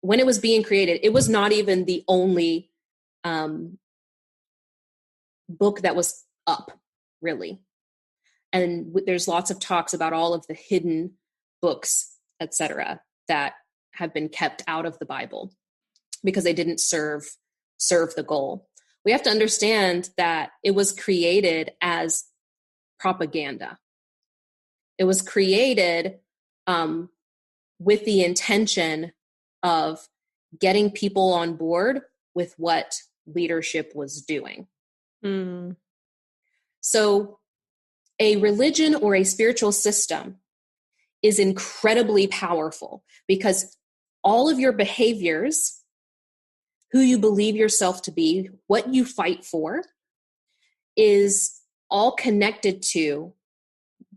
when it was being created, it was not even the only book that was up, really. And there's lots of talks about all of the hidden books, etc., that have been kept out of the Bible because they didn't serve the goal. We have to understand that it was created as propaganda. It was created with the intention of getting people on board with what leadership was doing. So a religion or a spiritual system is incredibly powerful because all of your behaviors, who you believe yourself to be, what you fight for, is all connected to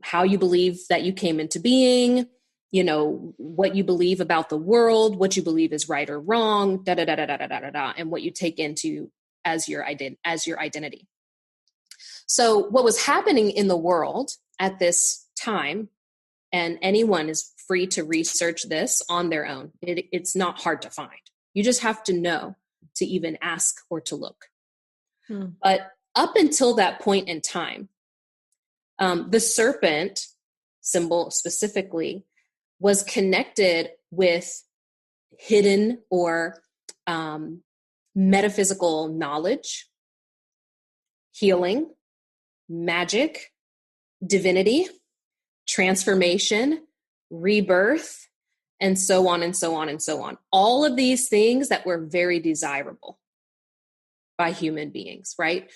how you believe that you came into being, what you believe about the world, what you believe is right or wrong, and what you take into as your identity. So what was happening in the world at this time, and anyone is free to research this on their own. It's not hard to find. You just have to know to even ask or to look. But up until that point in time, the serpent symbol specifically was connected with hidden or metaphysical knowledge, healing, magic, divinity, transformation, rebirth, and so on and so on and so on. All of these things that were very desirable by human beings, right?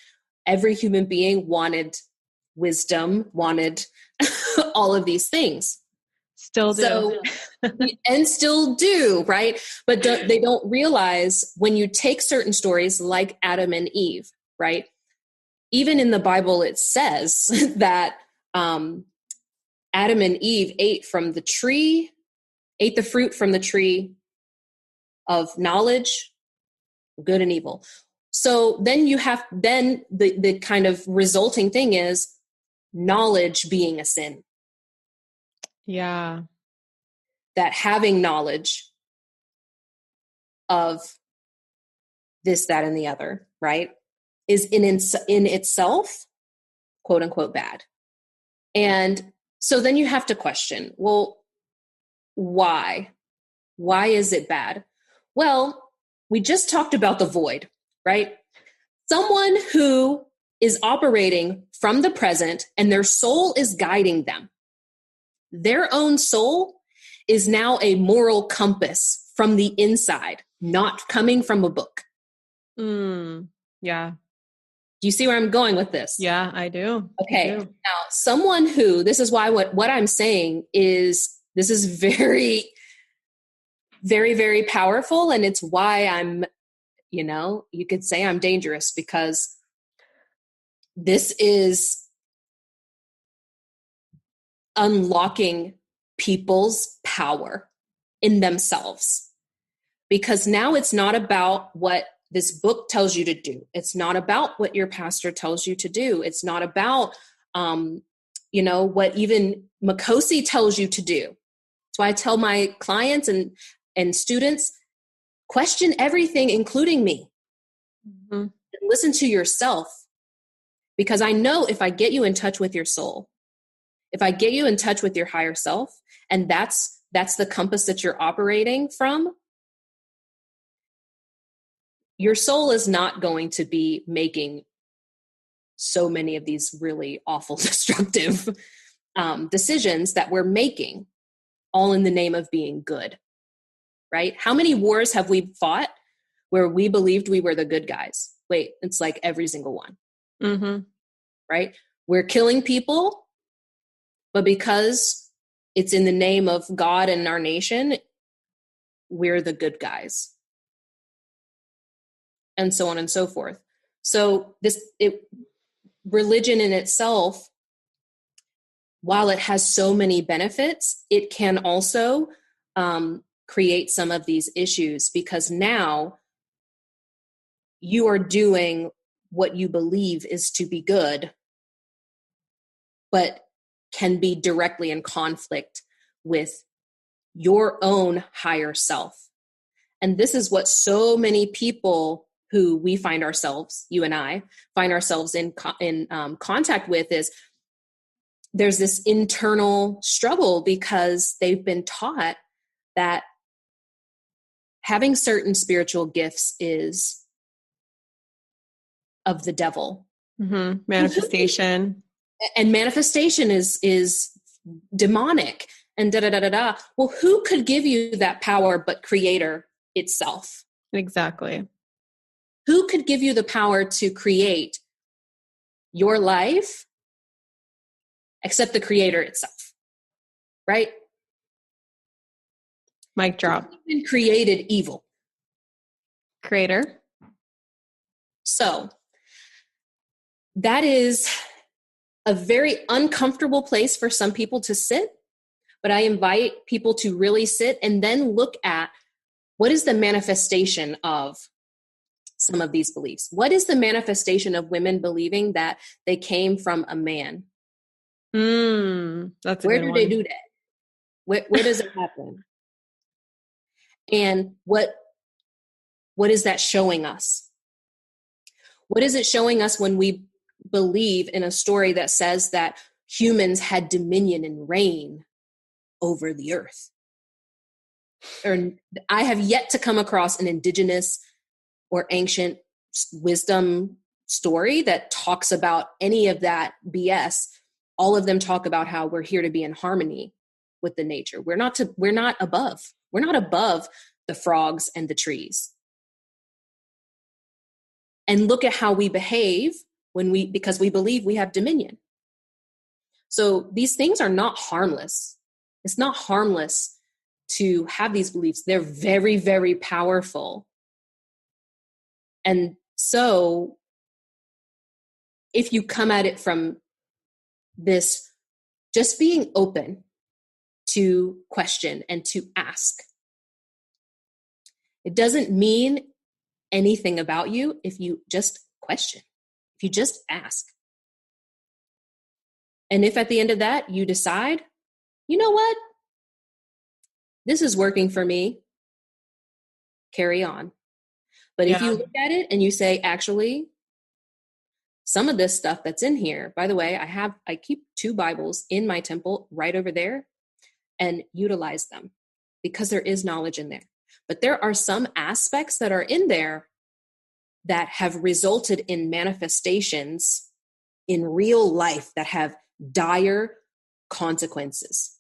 Every human being wanted wisdom, wanted all of these things. Still do. So, and still do, right? But they don't realize when you take certain stories like Adam and Eve, right? Even in the Bible, it says that Adam and Eve ate the fruit from the tree of knowledge, good and evil. So then the kind of resulting thing is knowledge being a sin. Yeah. That having knowledge of this, that, and the other, right, is in itself, quote unquote, bad. And so then you have to question, well, why? Why is it bad? Well, we just talked about the void, right? Someone who is operating from the present and their soul is guiding them. Their own soul is now a moral compass from the inside, not coming from a book. Yeah. Do you see where I'm going with this? Yeah, I do. Okay. I do. Now, someone who, this is why what I'm saying is, this is very, very, very powerful. And it's why I'm, you could say I'm dangerous, because this is unlocking people's power in themselves. Because now it's not about what this book tells you to do. It's not about what your pastor tells you to do. It's not about, what even Makhosi tells you to do. So I tell my clients and students, question everything, including me. And listen to yourself. Because I know if I get you in touch with your soul, if I get you in touch with your higher self, and that's the compass that you're operating from, your soul is not going to be making so many of these really awful, destructive decisions that we're making, all in the name of being good, right? How many wars have we fought where we believed we were the good guys? Wait, it's like every single one, right? We're killing people, but because it's in the name of God and our nation, we're the good guys. And so on and so forth. So religion in itself, while it has so many benefits, it can also create some of these issues, because now you are doing what you believe is to be good, but can be directly in conflict with your own higher self. And this is what so many people who we find ourselves, you and I, find ourselves in contact with, is there's this internal struggle because they've been taught that having certain spiritual gifts is of the devil. Mm-hmm. Manifestation. And manifestation is demonic and da-da-da-da-da. Well, who could give you that power but Creator itself? Exactly. Who could give you the power to create your life except the Creator itself? Right? Mic drop. Who even created evil? Creator. So that is a very uncomfortable place for some people to sit, but I invite people to really sit and then look at what is the manifestation of some of these beliefs. What is the manifestation of women believing that they came from a man? That's a Where good do one. they do that? Where does it happen? And what is that showing us? What is it showing us when we believe in a story that says that humans had dominion and reign over the earth? Or I have yet to come across an indigenous or ancient wisdom story that talks about any of that BS. All of them talk about how we're here to be in harmony with the nature. We're not above the frogs and the trees. And look at how we behave because we believe we have dominion. So these things are not harmless. It's not harmless to have these beliefs. They're very, very powerful. And so if you come at it from this, just being open to question and to ask, it doesn't mean anything about you if you just question, if you just ask. And if at the end of that you decide, you know what, this is working for me, carry on. But if you look at it and you say, actually, some of this stuff that's in here, by the way, I keep 2 Bibles in my temple right over there, and utilize them because there is knowledge in there. But there are some aspects that are in there that have resulted in manifestations in real life that have dire consequences.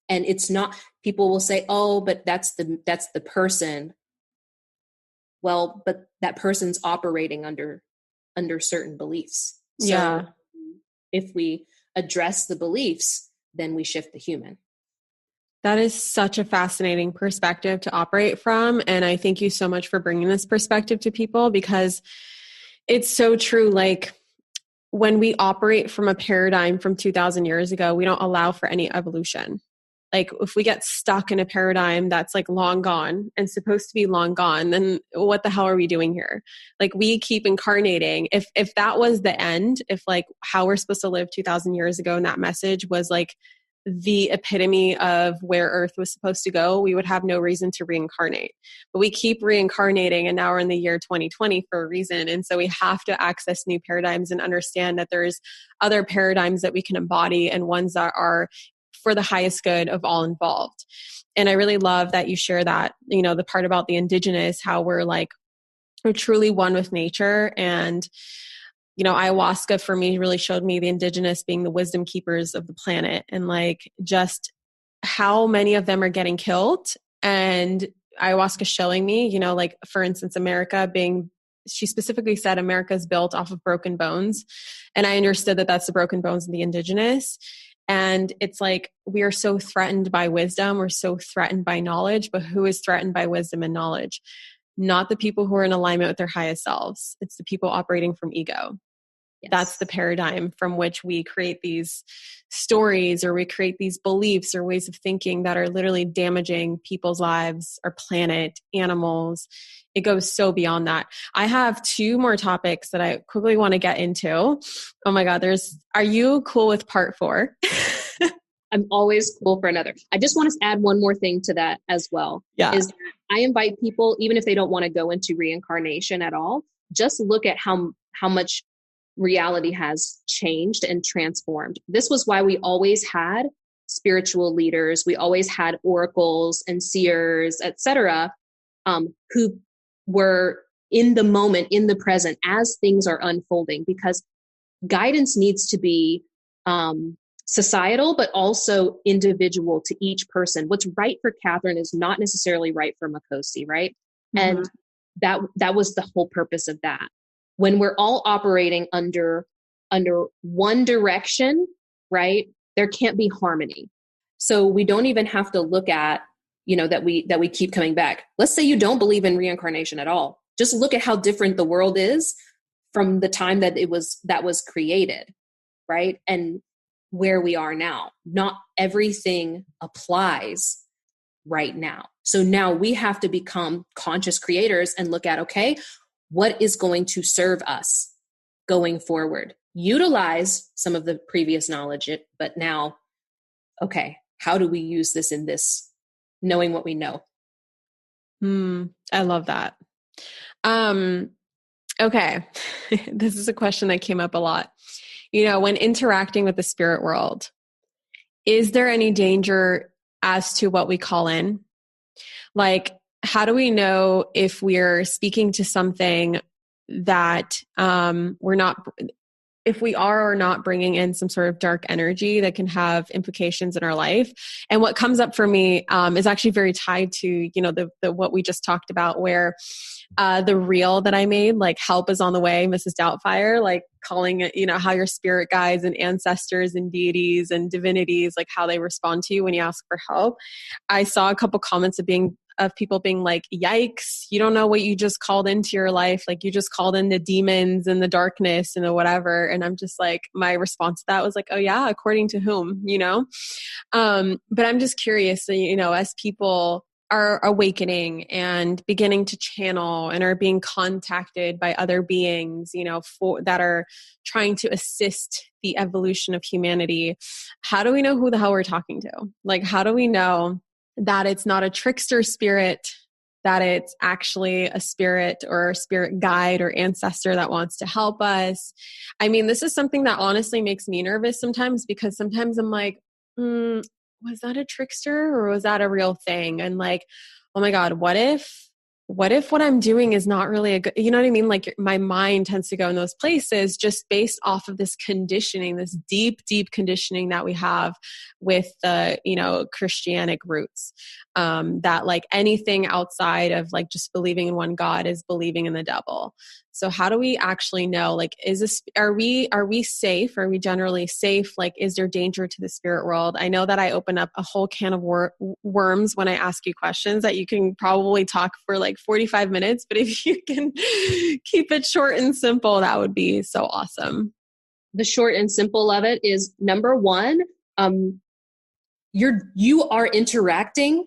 And it's not, people will say, oh, but that's the person. Well, but that person's operating under certain beliefs. So if we address the beliefs, then we shift the human. That is such a fascinating perspective to operate from. And I thank you so much for bringing this perspective to people, because it's so true. Like, when we operate from a paradigm from 2000 years ago, we don't allow for any evolution. Like, if we get stuck in a paradigm that's like long gone and supposed to be long gone, then what the hell are we doing here? Like, we keep incarnating. If that was the end, if like how we're supposed to live 2000 years ago and that message was like the epitome of where Earth was supposed to go, we would have no reason to reincarnate. But we keep reincarnating, and now we're in the year 2020 for a reason. And so we have to access new paradigms and understand that there's other paradigms that we can embody, and ones that are for the highest good of all involved. And I really love that you share that, you know, the part about the indigenous, how we're truly one with nature. And, you know, ayahuasca for me really showed me the indigenous being the wisdom keepers of the planet, and like just how many of them are getting killed. And ayahuasca showing me, you know, like for instance, she specifically said America is built off of broken bones. And I understood that that's the broken bones of the indigenous. And it's like, we are so threatened by wisdom. We're so threatened by knowledge, but who is threatened by wisdom and knowledge? Not the people who are in alignment with their highest selves. It's the people operating from ego. Yes. That's the paradigm from which we create these stories, or we create these beliefs or ways of thinking that are literally damaging people's lives, our planet, animals. It goes so beyond that. I have 2 more topics that I quickly want to get into. Oh my God, are you cool with part 4? I'm always cool for another. I just want to add one more thing to that as well. Yeah. Is that I invite people, even if they don't want to go into reincarnation at all, just look at how much reality has changed and transformed. This was why we always had spiritual leaders. We always had oracles and seers, etc., who were in the moment, in the present, as things are unfolding, because guidance needs to be societal, but also individual to each person. What's right for Catherine is not necessarily right for Makhosi, right? Mm-hmm. And that was the whole purpose of that. When we're all operating under one direction, right, there can't be harmony. So we don't even have to look at, that we keep coming back. Let's say you don't believe in reincarnation at all. Just look at how different the world is from the time that was created, right? And where we are now. Not everything applies right now. So now we have to become conscious creators and look at, okay, what is going to serve us going forward? Utilize some of the previous knowledge, but now, okay, how do we use this in this, knowing what we know? I love that. Okay. This is a question that came up a lot. When interacting with the spirit world, is there any danger as to what we call in? Like, how do we know if we're speaking to something that we're not, if we are or not bringing in some sort of dark energy that can have implications in our life? And what comes up for me is actually very tied to, the what we just talked about, where the reel that I made, like help is on the way, Mrs. Doubtfire, like calling it, how your spirit guides and ancestors and deities and divinities, like how they respond to you when you ask for help. I saw a couple comments of people being like, yikes, you don't know what you just called into your life. Like you just called in the demons and the darkness and the whatever. And I'm just like, my response to that was like, oh yeah, according to whom, but I'm just curious, as people are awakening and beginning to channel and are being contacted by other beings, that are trying to assist the evolution of humanity. How do we know who the hell we're talking to? Like, how do we know that it's not a trickster spirit, that it's actually a spirit or a spirit guide or ancestor that wants to help us? I mean, this is something that honestly makes me nervous sometimes, because sometimes I'm like, was that a trickster or was that a real thing? And like, oh my God, what if what I'm doing is not really a good, you know what I mean? Like my mind tends to go in those places just based off of this conditioning, this deep, deep conditioning that we have with the, Christianic roots, that like anything outside of like just believing in one God is believing in the devil. So how do we actually know, like, are we safe? Are we generally safe? Like, is there danger to the spirit world? I know that I open up a whole can of worms when I ask you questions that you can probably talk for like 45 minutes, but if you can keep it short and simple, that would be so awesome. The short and simple of it is, number one, you are interacting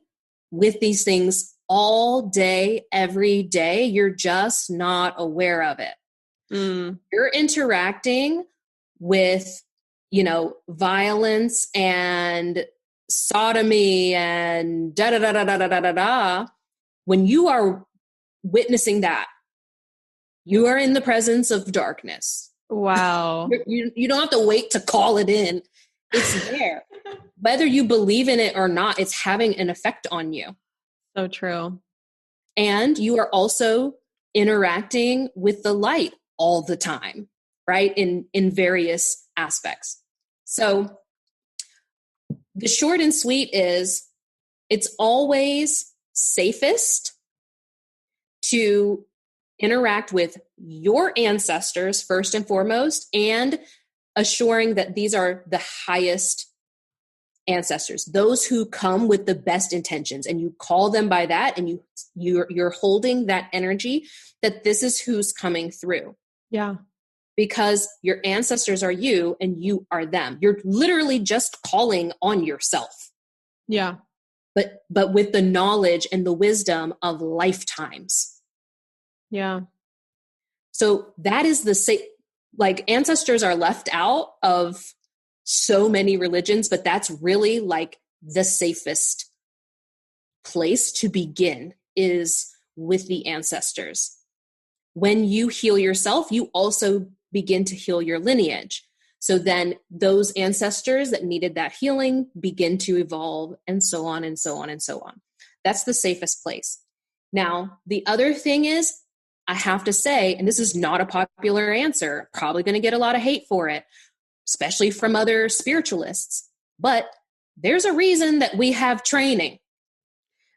with these things all day, every day. You're just not aware of it. You're interacting with, violence and sodomy and da da da da da da da da. When you are witnessing that, you are in the presence of darkness. Wow. You don't have to wait to call it in. It's there. Whether you believe in it or not, it's having an effect on you. So true. And you are also interacting with the light all the time, right? In various aspects. So the short and sweet is, it's always safest to interact with your ancestors first and foremost, and assuring that these are the highest ancestors, those who come with the best intentions, and you call them by that, and you're holding that energy that this is who's coming through. Yeah. Because your ancestors are you and you are them. You're literally just calling on yourself. Yeah. But with the knowledge and the wisdom of lifetimes. Yeah. So that is like, ancestors are left out of so many religions, but that's really like the safest place to begin, is with the ancestors. When you heal yourself, you also begin to heal your lineage. So then those ancestors that needed that healing begin to evolve, and so on and so on and so on. That's the safest place. Now, the other thing is, I have to say, and this is not a popular answer, probably going to get a lot of hate for it, especially from other spiritualists, but there's a reason that we have training.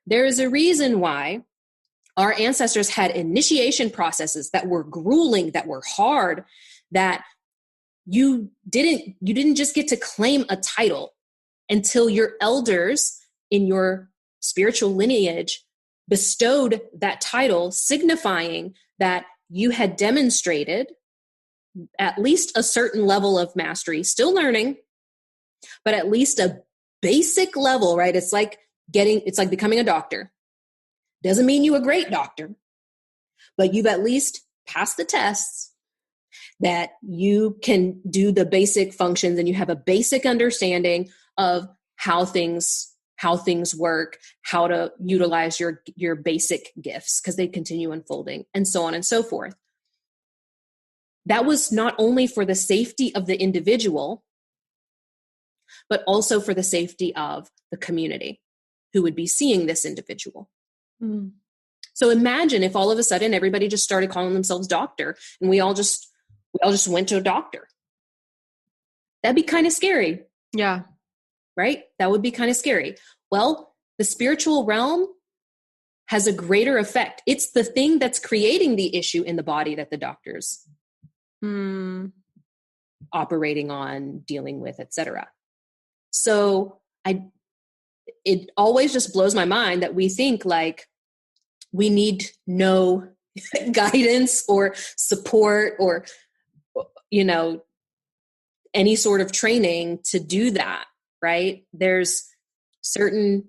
There is a reason why our ancestors had initiation processes that were grueling, that were hard, that you didn't just get to claim a title until your elders in your spiritual lineage bestowed that title, signifying that you had demonstrated at least a certain level of mastery, still learning, but at least a basic level, right? It's like becoming a doctor. Doesn't mean you're a great doctor, but you've at least passed the tests that you can do the basic functions and you have a basic understanding of how things work, how to utilize your basic gifts because they continue unfolding, and so on and so forth. That was not only for the safety of the individual, but also for the safety of the community who would be seeing this individual. Mm. So imagine if all of a sudden everybody just started calling themselves doctor and we all just went to a doctor. That'd be kind of scary. Yeah. Right? That would be kind of scary. Well, the spiritual realm has a greater effect. It's the thing that's creating the issue in the body that the doctors operating on, dealing with, etc. So it always just blows my mind that we think like we need no guidance or support or, any sort of training to do that, right? There's certain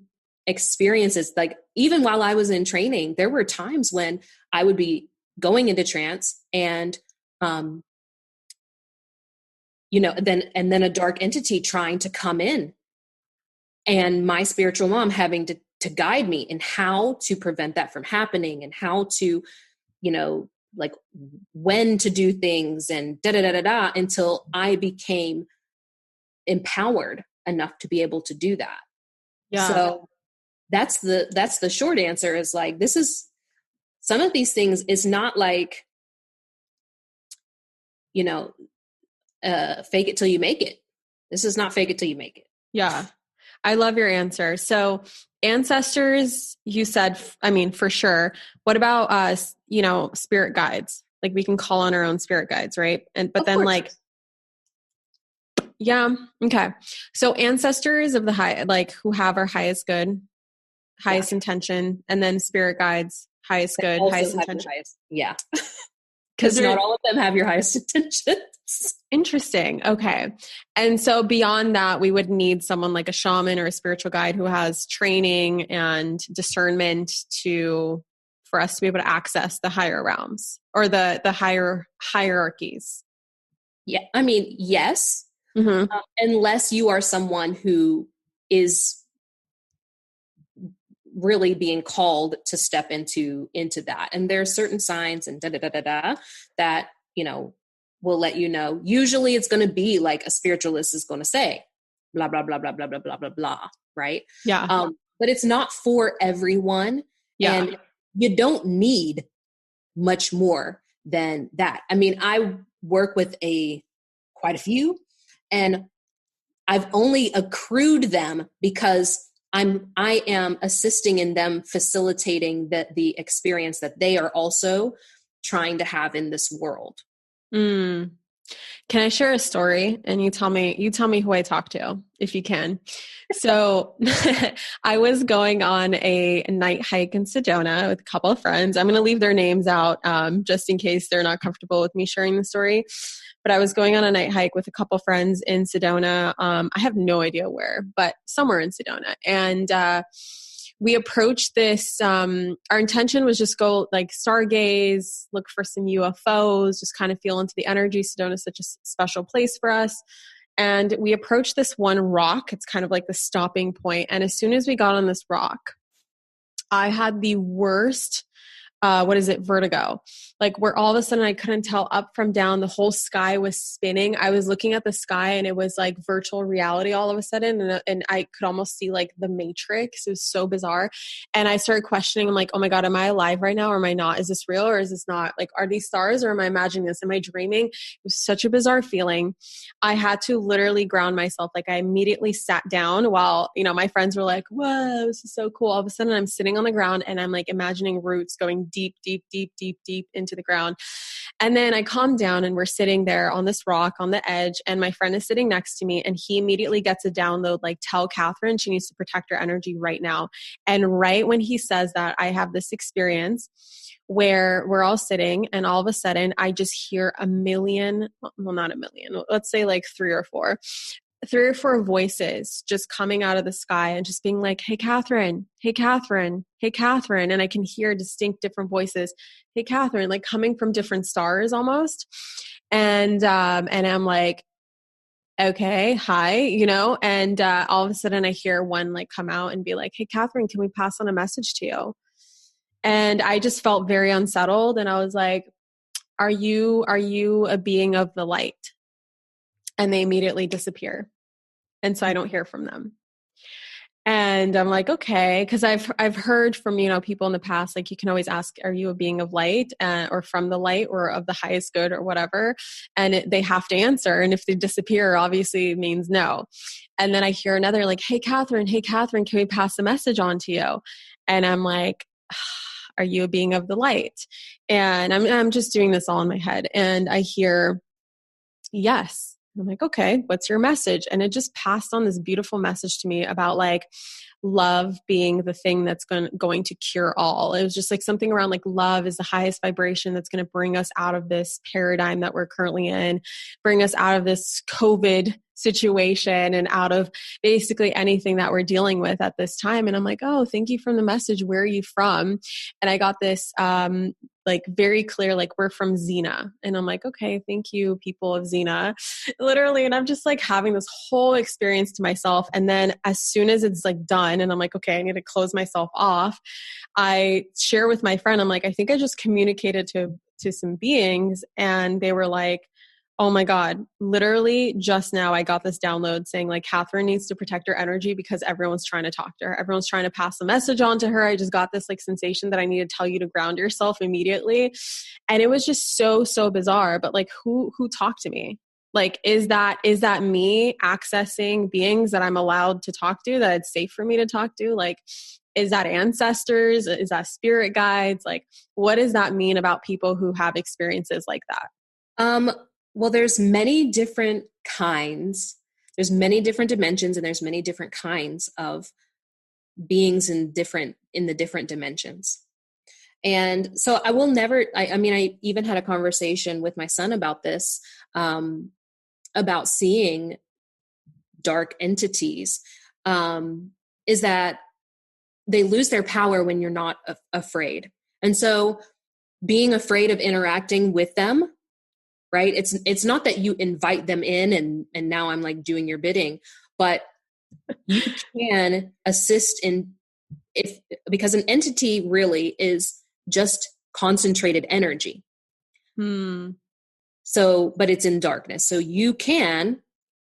experiences, like even while I was in training, there were times when I would be going into trance and, then a dark entity trying to come in and my spiritual mom having to guide me in how to prevent that from happening and how to, like when to do things and until I became empowered enough to be able to do that. Yeah. So that's the short answer is like, this is some of these things is not like, fake it till you make it. This is not fake it till you make it. Yeah. I love your answer. So ancestors, you said, for sure. What about us, spirit guides? Like we can call on our own spirit guides, right? But then like, yeah. Okay. So ancestors of the high, like who have our highest good, highest intention, and then spirit guides, highest good, highest intention. Yeah. Because not all of them have your highest intentions. Interesting. Okay. And so beyond that, we would need someone like a shaman or a spiritual guide who has training and discernment for us to be able to access the higher realms or the higher hierarchies. Yeah. Yes. Mm-hmm. Unless you are someone who is really being called to step into that. And there are certain signs and that, will let you know. Usually it's going to be like a spiritualist is going to say, blah, blah, blah, blah, blah, blah, blah, blah, blah. Right. Yeah. But it's not for everyone. Yeah. And you don't need much more than that. I work with quite a few, and I've only accrued them because I am assisting in them facilitating the experience that they are also trying to have in this world. Can I share a story? And you tell me who I talk to, if you can. So I was going on a night hike in Sedona with a couple of friends. I'm going to leave their names out just in case they're not comfortable with me sharing the story. But I was going on a night hike with a couple friends in Sedona. I have no idea where, but somewhere in Sedona. And we approached this, our intention was just go like stargaze, look for some UFOs, just kind of feel into the energy. Sedona is such a special place for us. And we approached this one rock. It's kind of like the stopping point. And as soon as we got on this rock, I had the worst vertigo, like where all of a sudden I couldn't tell up from down. The whole sky was spinning. I was looking at the sky and it was like virtual reality all of a sudden. And I could almost see like the Matrix. It was so bizarre. And I started questioning, I'm like, oh my God, am I alive right now? Or am I not? Is this real or is this not? Like, are these stars or am I imagining this? Am I dreaming? It was such a bizarre feeling. I had to literally ground myself. Like I immediately sat down while, my friends were like, whoa, this is so cool. All of a sudden I'm sitting on the ground and I'm like imagining roots going deep, deep, deep, deep, deep into the ground. And then I calmed down and we're sitting there on this rock on the edge and my friend is sitting next to me and he immediately gets a download, like, tell Catherine she needs to protect her energy right now. And right when he says that, I have this experience where we're all sitting and all of a sudden I just hear a million, well, not a million, let's say like three or four voices just coming out of the sky and just being like, hey, Catherine, hey, Catherine, hey, Catherine. And I can hear distinct different voices. Hey, Catherine, like coming from different stars almost. And I'm like, okay, hi, and all of a sudden I hear one like come out and be like, hey, Catherine, can we pass on a message to you? And I just felt very unsettled. And I was like, are you a being of the light? And they immediately disappear. And so I don't hear from them. And I'm like, okay, because I've heard from, people in the past, like you can always ask, are you a being of light or from the light or of the highest good or whatever? And they have to answer. And if they disappear, obviously it means no. And then I hear another like, hey, Catherine, can we pass a message on to you? And I'm like, are you a being of the light? And I'm just doing this all in my head. And I hear, yes. I'm like, okay, what's your message? And it just passed on this beautiful message to me about like love being the thing that's going to cure all. It was just like something around like love is the highest vibration that's going to bring us out of this paradigm that we're currently in, bring us out of this COVID situation and out of basically anything that we're dealing with at this time. And I'm like, oh, thank you for the message. Where are you from? And I got this, like very clear, like we're from Xena. And I'm like, okay, thank you, people of Xena, literally. And I'm just like having this whole experience to myself. And then as soon as it's like done and I'm like, okay, I need to close myself off, I share with my friend, I'm like, I think I just communicated to some beings and they were like, oh my God, literally just now I got this download saying like Catherine needs to protect her energy because everyone's trying to talk to her. Everyone's trying to pass a message on to her. I just got this like sensation that I need to tell you to ground yourself immediately. And it was just so, so bizarre. But like who talked to me? Like, is that me accessing beings that I'm allowed to talk to, that it's safe for me to talk to? Like, is that ancestors? Is that spirit guides? Like, what does that mean about people who have experiences like that? Well, there's many different kinds. There's many different dimensions and there's many different kinds of beings in the different dimensions. And so I will never, I even had a conversation with my son about this, about seeing dark entities, is that they lose their power when you're not afraid. And so being afraid of interacting with them, right? It's not that you invite them in and now I'm like doing your bidding, but you can assist because an entity really is just concentrated energy. So, but it's in darkness. So you can,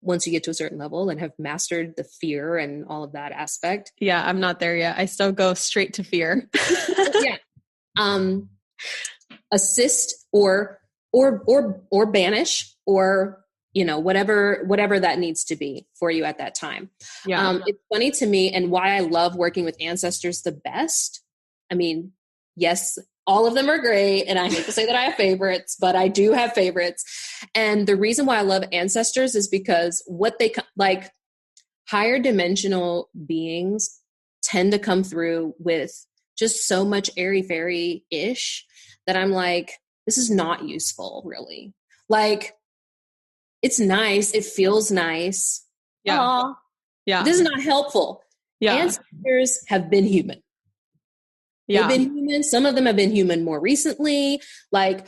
once you get to a certain level and have mastered the fear and all of that aspect. Yeah, I'm not there yet. I still go straight to fear. Yeah. Assist or banish or, whatever that needs to be for you at that time. Yeah. It's funny to me and why I love working with ancestors the best. I mean, yes, all of them are great. And I hate to say that I have favorites, but I do have favorites. And the reason why I love ancestors is because like higher dimensional beings tend to come through with just so much airy-fairy-ish that I'm like, this is not useful, really. Like, it's nice. It feels nice. Yeah. Aww. Yeah. This is not helpful. Yeah. Ancestors have been human. Yeah. They've been human. Some of them have been human more recently. Like,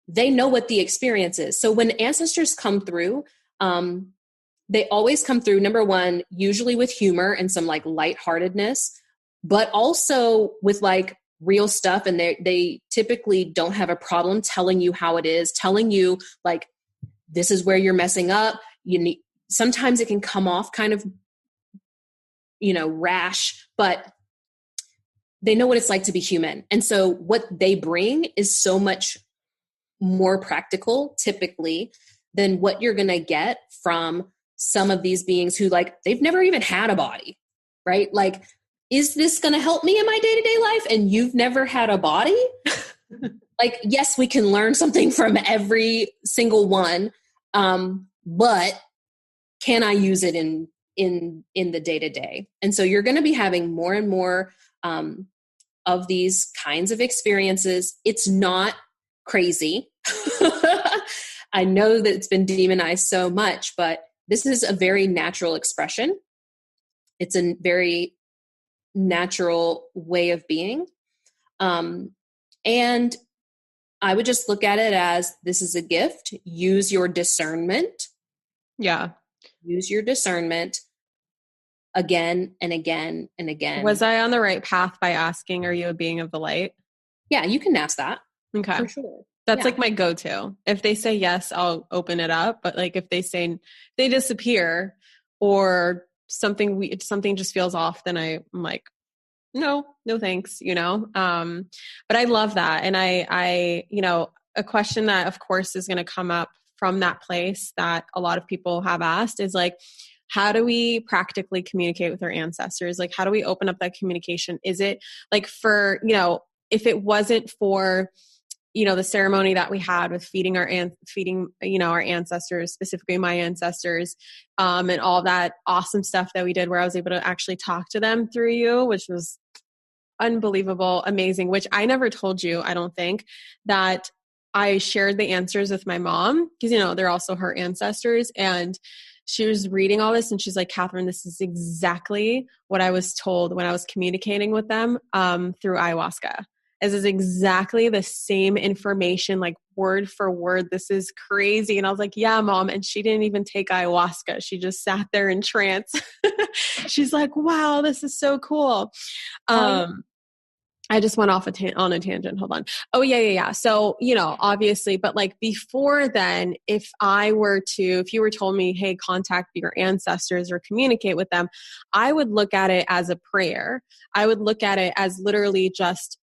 they know what the experience is. So when ancestors come through, they always come through, number one, usually with humor and some like lightheartedness, but also with like real stuff. And they typically don't have a problem telling you how it is, telling you like, this is where you're messing up. Sometimes it can come off kind of, rash, but they know what it's like to be human. And so what they bring is so much more practical typically than what you're going to get from some of these beings who like, they've never even had a body, right? Like, is this going to help me in my day-to-day life? And you've never had a body? Like, yes, we can learn something from every single one. But can I use it in the day-to-day? And so you're going to be having more and more, of these kinds of experiences. It's not crazy. I know that it's been demonized so much, but this is a very natural expression. It's a very natural way of being. And I would just look at it as this is a gift. Use your discernment. Yeah. Use your discernment again and again and again. Was I on the right path by asking, are you a being of the light? Yeah, you can ask that. Okay. For sure. That's like my go-to. If they say yes, I'll open it up. But like if they say they disappear or something just feels off, then I'm like, no thanks, But I love that. And I a question that of course is going to come up from that place that a lot of people have asked is like, how do we practically communicate with our ancestors? Like, how do we open up that communication? Is it like for, if it wasn't for, the ceremony that we had with feeding our ancestors, specifically my ancestors, and all that awesome stuff that we did where I was able to actually talk to them through you, which was unbelievable, amazing, which I never told you, I don't think, that I shared the answers with my mom because, they're also her ancestors. And she was reading all this and she's like, Catherine, this is exactly what I was told when I was communicating with them through ayahuasca. This is exactly the same information, like word for word. This is crazy. And I was like, yeah, Mom. And she didn't even take ayahuasca. She just sat there in trance. She's like, wow, this is so cool. I just went off on a tangent. Hold on. Oh, yeah. So, obviously, but like before then, if you were told me, hey, contact your ancestors or communicate with them, I would look at it as a prayer. I would look at it as literally just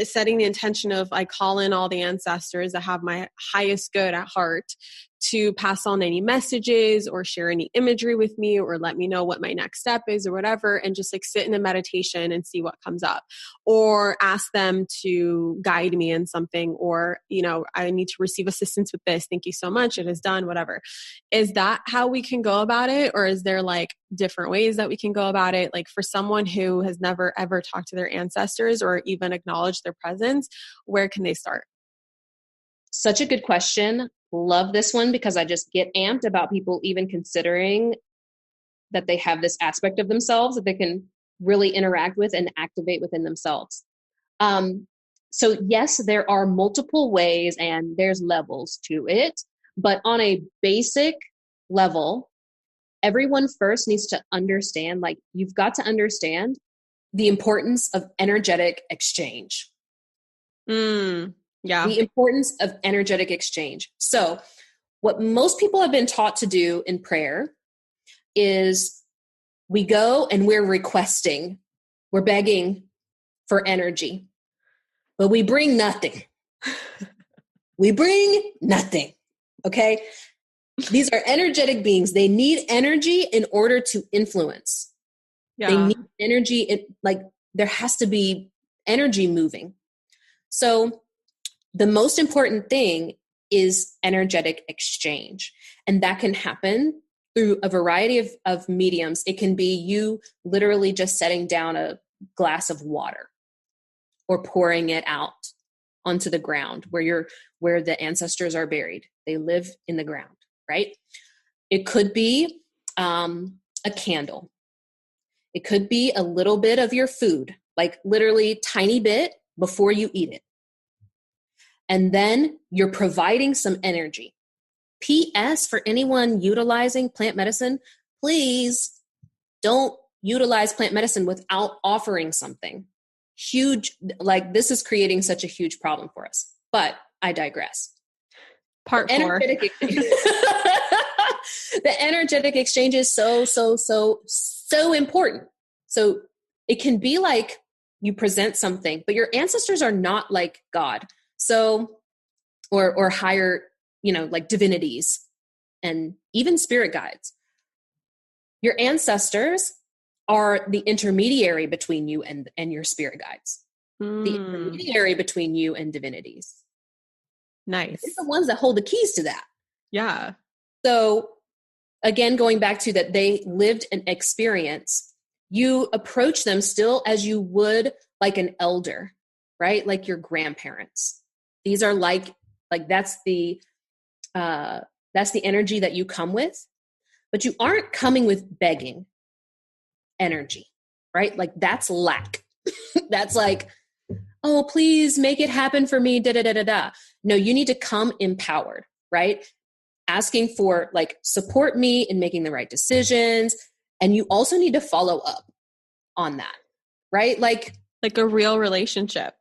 setting the intention of I call in all the ancestors that have my highest good at heart to pass on any messages or share any imagery with me or let me know what my next step is or whatever, and just like sit in a meditation and see what comes up, or ask them to guide me in something, or, I need to receive assistance with this. Thank you so much. It is done, whatever. Is that how we can go about it? Or is there like different ways that we can go about it? Like for someone who has never ever talked to their ancestors or even acknowledged their presence, where can they start? Such a good question. Love this one because I just get amped about people even considering that they have this aspect of themselves that they can really interact with and activate within themselves. So yes, there are multiple ways and there's levels to it, but on a basic level, everyone first needs to understand, like you've got to understand the importance of energetic exchange. Yeah. The importance of energetic exchange. So what most people have been taught to do in prayer is we go and we're requesting, we're begging for energy, but we bring nothing. We bring nothing. Okay. These are energetic beings. They need energy in order to influence. Yeah. They need energy. Like there has to be energy moving. So the most important thing is energetic exchange. And that can happen through a variety of mediums. It can be you literally just setting down a glass of water or pouring it out onto the ground where the ancestors are buried. They live in the ground, right? It could be a candle. It could be a little bit of your food, like literally tiny bit before you eat it. And then you're providing some energy. P.S. for anyone utilizing plant medicine, please don't utilize plant medicine without offering something. Huge, like this is creating such a huge problem for us. But I digress. Part 4. The energetic exchange is so important. So it can be like you present something, but your ancestors are not like God. So, or higher, like divinities and even spirit guides. Your ancestors are the intermediary between you and your spirit guides. The intermediary between you and divinities. Nice. They're the ones that hold the keys to that. Yeah. So again, going back to that, they lived an experience. You approach them still as you would like an elder, right? Like your grandparents. These are like that's the energy that you come with, but you aren't coming with begging energy, right? Like that's lack. That's like, oh, please make it happen for me. Da da da da da. No, you need to come empowered, right? Asking for like, support me in making the right decisions. And you also need to follow up on that, right? Like a real relationship.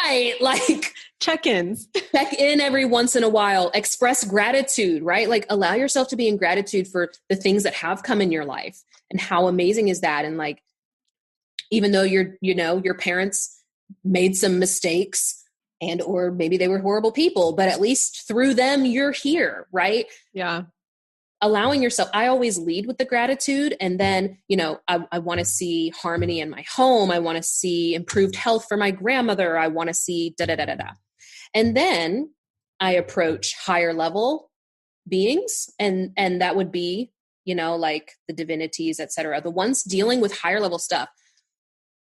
Right. Like check-ins. Check in every once in a while, express gratitude, right? Like allow yourself to be in gratitude for the things that have come in your life and how amazing is that. And like, even though your parents made some mistakes and, or maybe they were horrible people, but at least through them, you're here, right? Yeah. Allowing yourself, I always lead with the gratitude. And then, I want to see harmony in my home. I want to see improved health for my grandmother. I want to see da, da, da, da, da. And then I approach higher level beings. And that would be, like the divinities, et cetera, the ones dealing with higher level stuff.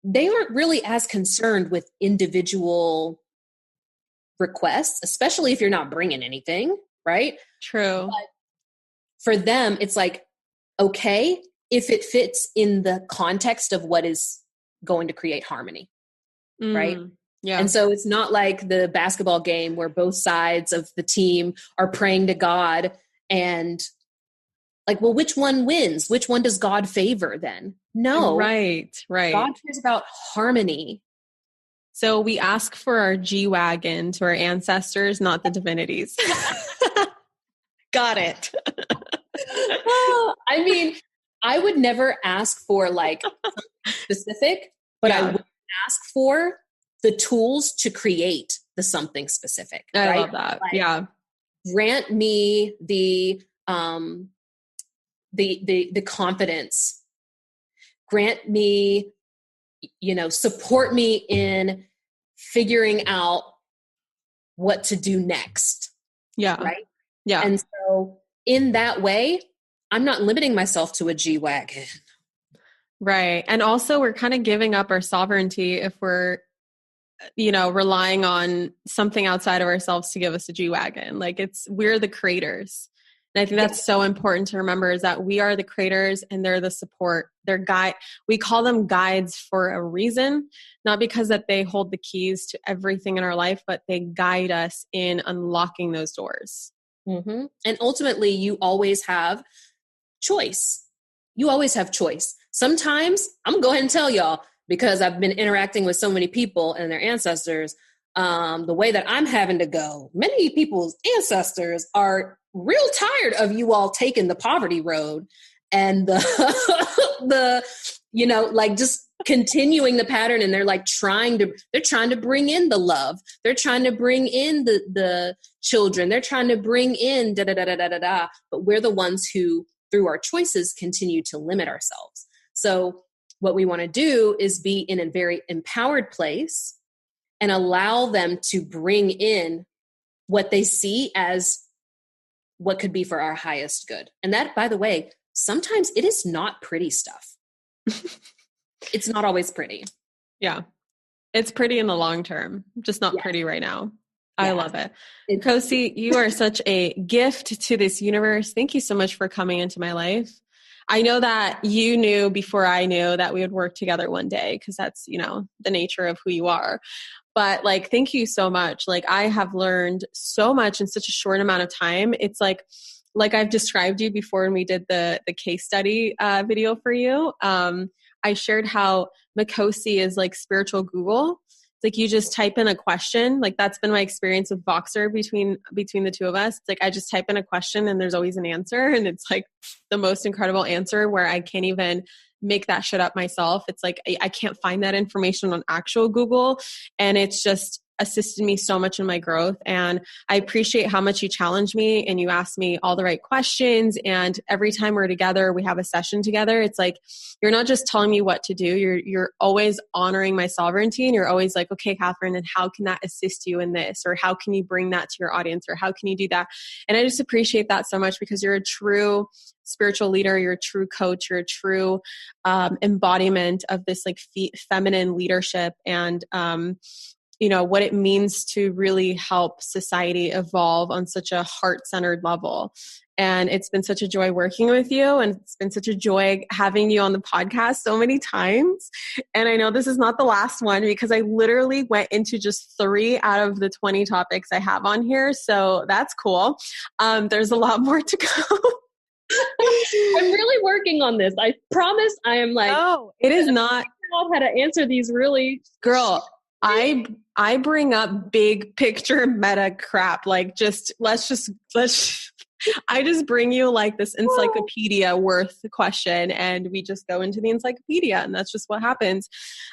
They aren't really as concerned with individual requests, especially if you're not bringing anything, right? True. But for them, it's like, okay, if it fits in the context of what is going to create harmony, right? Yeah. And so it's not like the basketball game where both sides of the team are praying to God and like, well, which one wins? Which one does God favor then? No. Right. God cares about harmony. So we ask for our G-Wagon to our ancestors, not the divinities. Got it. I mean, I would never ask for like specific, but I would ask for the tools to create the something specific. I love that. Like, yeah. Grant me the confidence. Grant me, support me in figuring out what to do next. Yeah. Right. Yeah. And so in that way, I'm not limiting myself to a G-Wagon. Right. And also we're kind of giving up our sovereignty if we're, relying on something outside of ourselves to give us a G-Wagon. Like we're the creators. And I think that's so important to remember is that we are the creators and they're the support. They're guide. We call them guides for a reason, not because that they hold the keys to everything in our life, but they guide us in unlocking those doors. Mm-hmm. And ultimately, you always have choice. You always have choice. Sometimes, I'm going to go ahead and tell y'all, because I've been interacting with so many people and their ancestors, the way that I'm having to go, many people's ancestors are real tired of you all taking the poverty road and just continuing the pattern. And they're like trying to bring in the love. They're trying to bring in the children. They're trying to bring in da, da, da, da, da, da, da. But we're the ones who, through our choices, continue to limit ourselves. So what we want to do is be in a very empowered place and allow them to bring in what they see as what could be for our highest good. And that, by the way, sometimes it is not pretty stuff. It's not always pretty. Yeah. It's pretty in the long term, just not pretty right now. Yeah. I love it. Makhosi, you are such a gift to this universe. Thank you so much for coming into my life. I know that you knew before I knew that we would work together one day because that's, the nature of who you are. But thank you so much. I have learned so much in such a short amount of time. It's like I've described you before when we did the case study video for you, I shared how Makhosi is like spiritual Google. It's like you just type in a question. Like that's been my experience with Voxer between the two of us. It's like I just type in a question and there's always an answer. And it's like the most incredible answer where I can't even make that shit up myself. It's like I can't find that information on actual Google. And it's just assisted me so much in my growth. And I appreciate how much you challenge me and you ask me all the right questions. And every time we're together, we have a session together. It's like, you're not just telling me what to do. You're always honoring my sovereignty. And you're always like, okay, Catherine, and how can that assist you in this? Or how can you bring that to your audience? Or how can you do that? And I just appreciate that so much because you're a true spiritual leader. You're a true coach. You're a true embodiment of this like feminine leadership. And, you know, what it means to really help society evolve on such a heart-centered level. And it's been such a joy working with you. And it's been such a joy having you on the podcast so many times. And I know this is not the last one because I literally went into just 3 out of the 20 topics I have on here. So that's cool. There's a lot more to go. I'm really working on this. I promise I am like, no, it is not how to answer these really. Girl, I bring up big picture meta crap. Like I just bring you like this encyclopedia worth question and we just go into the encyclopedia and that's just what happens.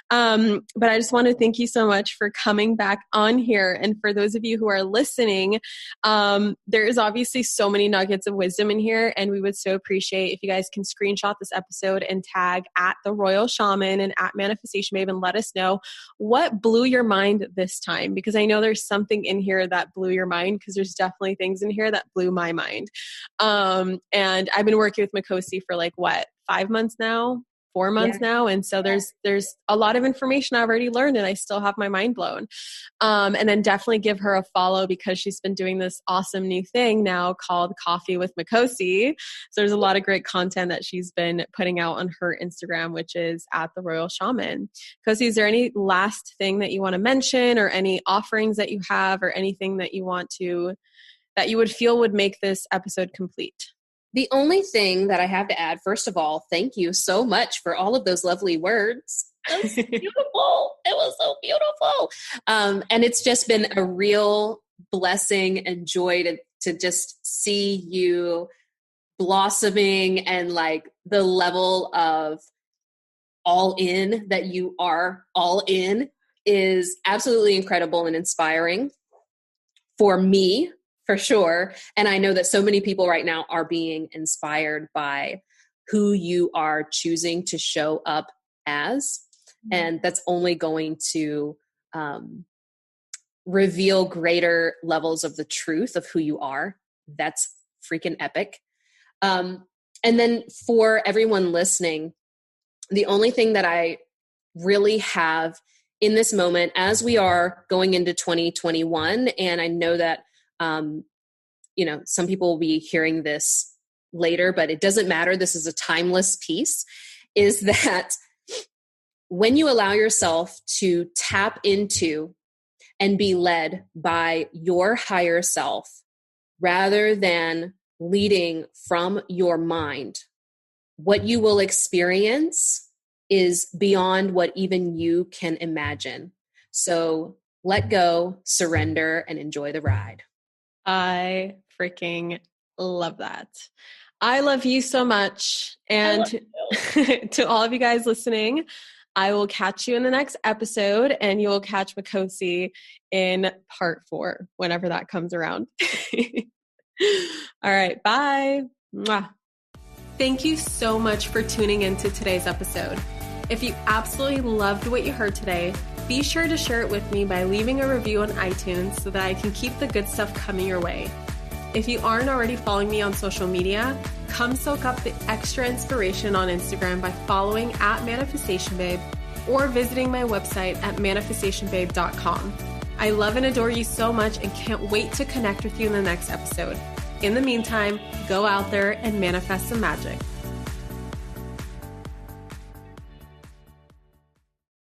But I just want to thank you so much for coming back on here. And for those of you who are listening, there is obviously so many nuggets of wisdom in here. And we would so appreciate if you guys can screenshot this episode and tag at the Royal Shaman and at Manifestation Babe and let us know what blew your mind this time. Because I know there's something in here that blew your mind because there's definitely things in here that blew my mind. And I've been working with Makhosi for like 5 months now, 4 months now. And so there's a lot of information I've already learned and I still have my mind blown. And then definitely give her a follow because she's been doing this awesome new thing now called Coffee with Makhosi. So there's a lot of great content that she's been putting out on her Instagram, which is at the Royal Shaman. Makhosi, is there any last thing that you want to mention or any offerings that you have or anything that you want to that you would feel would make this episode complete? The only thing that I have to add, first of all, thank you so much for all of those lovely words. It was beautiful. It was so beautiful. And it's just been a real blessing and joy to just see you blossoming and like the level of all in that you are all in is absolutely incredible and inspiring for me. For sure. And I know that so many people right now are being inspired by who you are choosing to show up as. And that's only going to reveal greater levels of the truth of who you are. That's freaking epic. And then for everyone listening, the only thing that I really have in this moment as we are going into 2021, and I know that some people will be hearing this later, but it doesn't matter. This is a timeless piece, is that when you allow yourself to tap into and be led by your higher self, rather than leading from your mind, what you will experience is beyond what even you can imagine. So let go, surrender, and enjoy the ride. I freaking love that. I love you so much. And to all of you guys listening, I will catch you in the next episode and you will catch Makhosi in part 4, whenever that comes around. All right. Bye. Mwah. Thank you so much for tuning into today's episode. If you absolutely loved what you heard today, be sure to share it with me by leaving a review on iTunes so that I can keep the good stuff coming your way. If you aren't already following me on social media, come soak up the extra inspiration on Instagram by following at Manifestation Babe or visiting my website at manifestationbabe.com. I love and adore you so much and can't wait to connect with you in the next episode. In the meantime, go out there and manifest some magic.